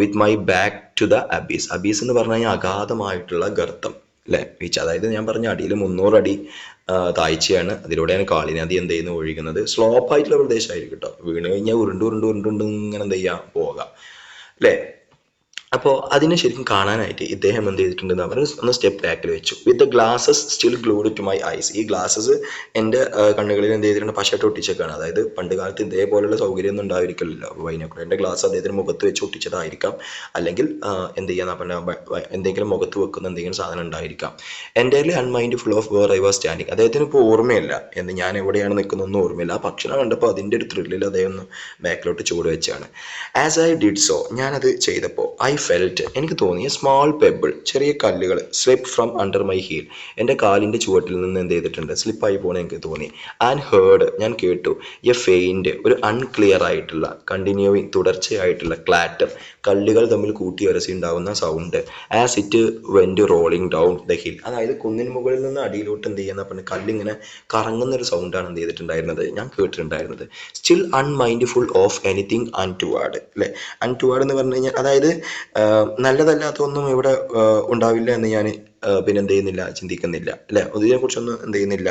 With my back to the abyss. Abyss എന്ന് പറഞ്ഞു കഴിഞ്ഞാൽ അഗാധമായിട്ടുള്ള ഗർത്തം അല്ലേ, ബീച്ച്. അതായത് ഞാൻ പറഞ്ഞ അടിയിൽ 300 അടി താഴ്ചയാണ്. അതിലൂടെയാണ് കാളി നദി എന്ത് ചെയ്യുന്നു ഒഴുകുന്നത്. സ്ലോപ്പായിട്ടുള്ള പ്രദേശമായിരിക്കും കേട്ടോ. വീണ് കഴിഞ്ഞാൽ ഉരുണ്ട് ഇങ്ങനെ എന്ത് ചെയ്യാം പോകാം അല്ലേ. അപ്പോൾ അതിനെ ശരിക്കും കാണാനായിട്ട് ഇദ്ദേഹം എന്ത് ചെയ്തിട്ടുണ്ടെന്ന് അവർ ഒന്ന് സ്റ്റെപ്പ് ബാക്കിൽ വെച്ചു. With the glasses still glued to my eyes. ഈ ഗ്ലാസസ് എൻ്റെ കണ്ണുകളിൽ എന്ത് ചെയ്തിട്ടുണ്ട്, പശട്ട് ഒട്ടിച്ചേക്കാണ്. അതായത് പണ്ട് കാലത്ത് ഇതേപോലുള്ള സൗകര്യമൊന്നും ഉണ്ടായിരിക്കില്ലല്ലോ. ബൈനോക്കുലറിൻ്റെ ഗ്ലാസ് അദ്ദേഹത്തിന് മുഖത്ത് വെച്ച് ഒട്ടിച്ചതായിരിക്കാം, അല്ലെങ്കിൽ എന്ത് ചെയ്യാന്ന് പറഞ്ഞാൽ എന്തെങ്കിലും മുഖത്ത് വെക്കുന്ന എന്തെങ്കിലും സാധനം ഉണ്ടായിരിക്കാം. Entirely unmindful of where I was standing. അദ്ദേഹത്തിന് ഇപ്പോൾ ഓർമ്മയില്ല എന്ന് ഞാൻ എവിടെയാണ് നിൽക്കുന്നതെന്ന് ഓർമ്മയില്ല. ആ ഭക്ഷണം കണ്ടപ്പോൾ അതിൻ്റെ ഒരു ത്രില്ലിൽ അദ്ദേഹം ഒന്ന് ബാക്കിലോട്ട് ചൂട് വെച്ചാണ്. ആസ് ഐ ഡിഡ് സോ, ഞാനത് ചെയ്തപ്പോൾ ഐ ഫെൽറ്റ്, എനിക്ക് തോന്നിയ സ്മോൾ പെബിൾ, ചെറിയ കല്ലുകൾ slip from under my heel, എൻ്റെ കാലിൻ്റെ ചുവട്ടിൽ നിന്ന് എന്ത് ചെയ്തിട്ടുണ്ട്, സ്ലിപ്പായി പോകണം എനിക്ക് തോന്നി. ആൻഡ് ഹേർഡ്, ഞാൻ കേട്ടു, എ ഫെയിൻറ്റ്, ഒരു അൺക്ലിയർ ആയിട്ടുള്ള കണ്ടിന്യൂയിങ് തുടർച്ചയായിട്ടുള്ള ക്ലാറ്റർ, കല്ലുകൾ തമ്മിൽ കൂട്ടിയുരസി ഉണ്ടാകുന്ന sound. As it went rolling down the hill. അതായത് കുന്നിന് മുകളിൽ നിന്ന് അടിയിലോട്ട് എന്ത് ചെയ്യുന്ന പറഞ്ഞാൽ കല്ലിങ്ങനെ കറങ്ങുന്ന ഒരു സൗണ്ടാണ് എന്ത് ചെയ്തിട്ടുണ്ടായിരുന്നത്, ഞാൻ കേട്ടിട്ടുണ്ടായിരുന്നത്. സ്റ്റിൽ അൺമൈൻഡ്ഫുൾ ഓഫ് എനിത്തിങ് അൺടുവാർഡ് അല്ലേ. അൺടുവാർഡ് എന്ന് പറഞ്ഞു കഴിഞ്ഞാൽ അതായത് നല്ലതല്ലാത്തൊന്നും ഇവിടെ ഉണ്ടാവില്ല എന്ന് ഞാൻ പിന്നെ എന്ത് ചെയ്യുന്നില്ല, ചിന്തിക്കുന്നില്ല അല്ലേ. ഇതിനെക്കുറിച്ചൊന്നും എന്ത് ചെയ്യുന്നില്ല,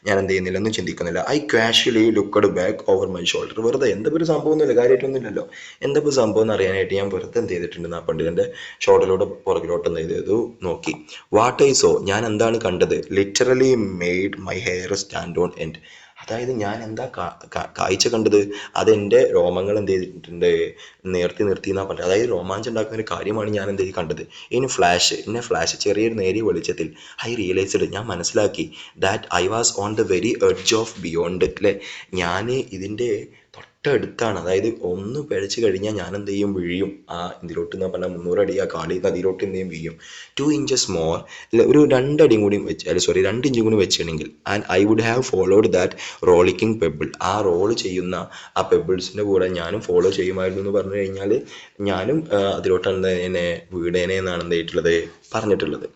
ഞാൻ എന്ത് ചെയ്യുന്നില്ല, ഒന്നും ചിന്തിക്കുന്നില്ല. I casually looked back over my shoulder. വെറുതെ എന്താ ഒരു സംഭവമൊന്നുമില്ല, കാര്യമായിട്ടൊന്നുമില്ലല്ലോ, എന്താ ഇപ്പോൾ സംഭവം എന്ന് അറിയാനായിട്ട് ഞാൻ വെറുതെ എന്ത് ചെയ്തിട്ടുണ്ട്, ആ പണ്ടിൻ്റെ ഷോൾഡറിലൂടെ പുറകിലോട്ട് എന്ത് ചെയ്തു നോക്കി. വാട്ട് ഐ സോ, ഞാൻ എന്താണ് കണ്ടത്, literally made my hair stand on end. അതായത് ഞാൻ എന്താ കാഴ്ച കണ്ടത്, അതെൻ്റെ രോമങ്ങൾ എന്ത് ചെയ്തിട്ടുണ്ട്, നിർത്തി എന്നാ പറഞ്ഞത്. അതായത് രോമാഞ്ചം ഉണ്ടാക്കുന്ന ഒരു കാര്യമാണ് ഞാൻ എന്ത് കണ്ടത്. ഫ്ലാഷ് ചെറിയൊരു നേരിയ വെളിച്ചത്തിൽ ഐ റിയലൈസ്ഡ്, ഞാൻ മനസ്സിലാക്കി, that I was on the very edge of beyond അല്ലേ. ഞാൻ ഇതിൻ്റെ തൊട്ടടുത്താണ്. അതായത് ഒന്ന് പിഴച്ച് കഴിഞ്ഞാൽ ഞാൻ എന്ത് ചെയ്യും, വീഴും. ആ ഇതിലോട്ട് എന്ന് പറഞ്ഞാൽ 300 അടി ആ കാളി നദിയിലോട്ട് എന്ത് ചെയ്യും, വീഴും. 2 inches മോർ, ഒരു 2 അടിയും കൂടി വെച്ച് 2 ഇഞ്ചും കൂടി വെച്ചിട്ടുണ്ടെങ്കിൽ, and I would have followed that rollicking pebble. ആ റോൾ ചെയ്യുന്ന ആ പെബിൾസിൻ്റെ കൂടെ ഞാനും ഫോളോ ചെയ്യുമായിരുന്നു എന്ന് പറഞ്ഞു കഴിഞ്ഞാൽ ഞാനും അതിലോട്ടാണ് എന്നെ വീടേനെ എന്നാണ് എന്ത് ചെയ്തിട്ടുള്ളത്, പറഞ്ഞിട്ടുള്ളത്.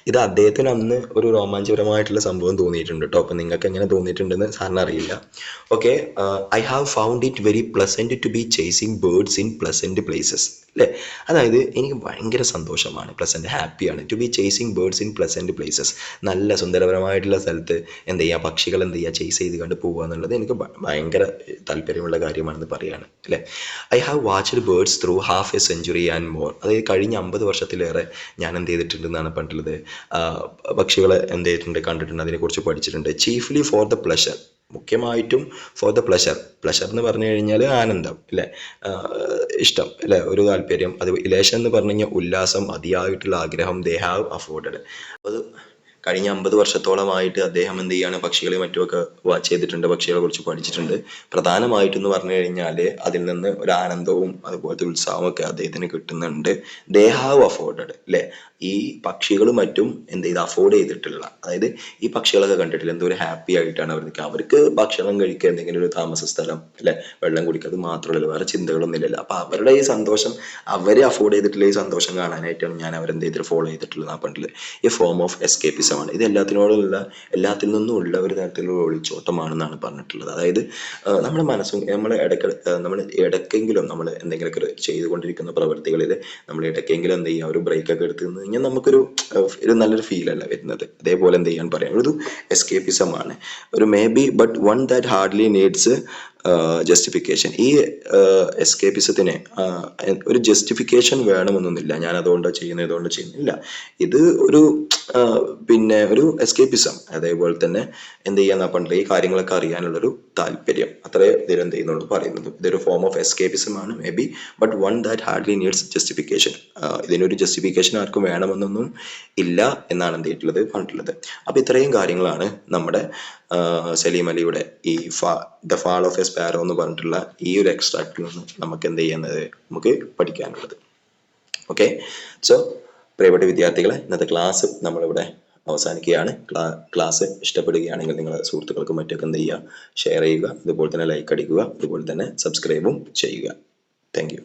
ഇത് അദ്ദേഹത്തിന് അന്ന് ഒരു രോമാഞ്ചപരമായിട്ടുള്ള സംഭവം തോന്നിയിട്ടുണ്ട് കേട്ടോ. അപ്പം നിങ്ങൾക്ക് എങ്ങനെ തോന്നിയിട്ടുണ്ടെന്ന് സാറിന് അറിയില്ല. Okay, I have found it very pleasant to be chasing birds in pleasant places അല്ലേ. അതായത് എനിക്ക് ഭയങ്കര സന്തോഷമാണ്, പ്ലസൻറ്റ് ഹാപ്പിയാണ്, to be chasing birds in pleasant places. നല്ല സുന്ദരപരമായിട്ടുള്ള സ്ഥലത്ത് എന്ത് ചെയ്യുക, പക്ഷികൾ എന്ത് ചെയ്യുക, ചേസ് ചെയ്ത് കണ്ട് പോകുക എന്നുള്ളത് എനിക്ക് ഭയങ്കര താല്പര്യമുള്ള കാര്യമാണെന്ന് പറയുകയാണ് അല്ലേ. I have watched birds through half A century and more. അതായത് കഴിഞ്ഞ 50 വർഷത്തിലേറെ ഞാൻ എന്ത് ചെയ്തിട്ടുണ്ടെന്നാണ് പറഞ്ഞിട്ടുള്ളത്, പക്ഷികളെ എന്ത് ചെയ്തിട്ടുണ്ട്, കണ്ടിട്ടുണ്ട്, അതിനെക്കുറിച്ച് പഠിച്ചിട്ടുണ്ട്. ചീഫ്ലി ഫോർ ദ പ്ലഷർ, മുഖ്യമായിട്ടും ഫോർ ദ പ്ലഷർ എന്ന് പറഞ്ഞു കഴിഞ്ഞാൽ ആനന്ദം അല്ലേ, ഇഷ്ടം അല്ലേ, ഒരു താല്പര്യം. അത് ഇലേഷൻ എന്ന് പറഞ്ഞു കഴിഞ്ഞാൽ ഉല്ലാസം, അതിയായിട്ടുള്ള ആഗ്രഹം. They have afforded. അത് കഴിഞ്ഞ 50 വർഷത്തോളമായിട്ട് അദ്ദേഹം എന്ത് ചെയ്യാണ്, പക്ഷികളെ മറ്റുമൊക്കെ വാച്ച് ചെയ്തിട്ടുണ്ട്, പക്ഷികളെ കുറിച്ച് പഠിച്ചിട്ടുണ്ട്. പ്രധാനമായിട്ടും എന്ന് പറഞ്ഞു കഴിഞ്ഞാൽ അതിൽ നിന്ന് ഒരു ആനന്ദവും അതുപോലത്തെ ഉത്സാഹമൊക്കെ അദ്ദേഹത്തിന് കിട്ടുന്നുണ്ട്. ദേ ഹാവ് അഫോർഡഡ് അല്ലേ. ഈ പക്ഷികളും മറ്റും എന്ത് ചെയ്ത് അഫോർഡ് ചെയ്തിട്ടുള്ള, അതായത് ഈ പക്ഷികളൊക്കെ കണ്ടിട്ടില്ല, എന്തോ ഒരു ഹാപ്പി ആയിട്ടാണ് അവർക്ക് ഭക്ഷണം കഴിക്കുക, എന്തെങ്കിലും ഒരു താമസ സ്ഥലം അല്ലെ, വെള്ളം കുടിക്കുക, അത് മാത്രമല്ല, വേറെ ചിന്തകളൊന്നും ഇല്ലല്ലോ. അപ്പൊ അവരുടെ ഈ സന്തോഷം, അവരെ അഫോർഡ് ചെയ്തിട്ടുള്ള ഈ സന്തോഷം കാണാനായിട്ടാണ് ഞാൻ അവരെന്ത് ചെയ്തിട്ട് ഫോളോ ചെയ്തിട്ടുള്ളത്. ആ പണ്ടില് ഈ ഫോം ഓഫ് എസ്കേപ്പിസമാണ്. ഇത് എല്ലാത്തിൽ നിന്നും ഉള്ള ഒരു തരത്തിലുള്ള ഒളിച്ചോട്ടമാണെന്നാണ് പറഞ്ഞിട്ടുള്ളത്. അതായത് നമ്മുടെ മനസ്സും നമ്മൾ ഇടയ്ക്കെങ്കിലും നമ്മൾ എന്തെങ്കിലുമൊക്കെ ചെയ്തുകൊണ്ടിരിക്കുന്ന പ്രവൃത്തികളിൽ നമ്മൾ ഇടയ്ക്കെങ്കിലും എന്ത് ചെയ്യുക, ഒരു ബ്രേക്കൊക്കെ എടുത്ത് നിന്ന് കഴിഞ്ഞാൽ നമുക്കൊരു നല്ലൊരു ഫീൽ അല്ല വരുന്നത്. അതേപോലെ എന്ത് ചെയ്യാൻ പറയാം, ഒരു എസ്കേപ്പിസമാണ്, ഒരു may be but one that hardly needs justification. ഈ എസ്കേപ്പിസത്തിന് ഒരു ജസ്റ്റിഫിക്കേഷൻ വേണമെന്നൊന്നുമില്ല. ഞാൻ അതുകൊണ്ട് ചെയ്യുന്നത്, ഇതുകൊണ്ട് ചെയ്യുന്നില്ല. ഇത് ഒരു പിന്നെ ഒരു എസ്കേപ്പിസം. അതേപോലെ തന്നെ എന്ത് ചെയ്യാന്ന് പറഞ്ഞിട്ട് ഈ കാര്യങ്ങളൊക്കെ അറിയാനുള്ളൊരു താല്പര്യം, അത്രേ ഇതിൽ എന്ത് ചെയ്യുന്നുള്ളൂ പറയുന്നത്. ഇതൊരു ഫോം ഓഫ് എസ്കേപ്പിസം ആണ്, may be but one that hardly needs justification. ഇതിനൊരു ജസ്റ്റിഫിക്കേഷൻ ആർക്കും വേണമെന്നൊന്നും ഇല്ല എന്നാണ് എന്ത് ചെയ്തിട്ടുള്ളത്, പറഞ്ഞിട്ടുള്ളത്. അപ്പൊ ഇത്രയും കാര്യങ്ങളാണ് നമ്മുടെ സലീം അലിയുടെ ഈ the fall of A sparrow എന്ന് പറഞ്ഞിട്ടുള്ള ഈ ഒരു എക്സ്ട്രാക്റ്റിൽ നിന്ന് നമുക്ക് എന്ത് ചെയ്യുന്നത്, നമുക്ക് പഠിക്കാനുള്ളത്. ഓക്കെ, സോ പ്രിയപ്പെട്ട വിദ്യാർത്ഥികളെ, ഇന്നത്തെ ക്ലാസ് നമ്മളിവിടെ അവസാനിക്കുകയാണ്. ക്ലാസ് ഇഷ്ടപ്പെടുകയാണെങ്കിൽ നിങ്ങളുടെ സുഹൃത്തുക്കൾക്കും മറ്റൊക്കെ എന്ത് ചെയ്യുക, ഷെയർ ചെയ്യുക, അതുപോലെ തന്നെ ലൈക്ക് അടിക്കുക, അതുപോലെ തന്നെ സബ്സ്ക്രൈബും ചെയ്യുക. Thank you.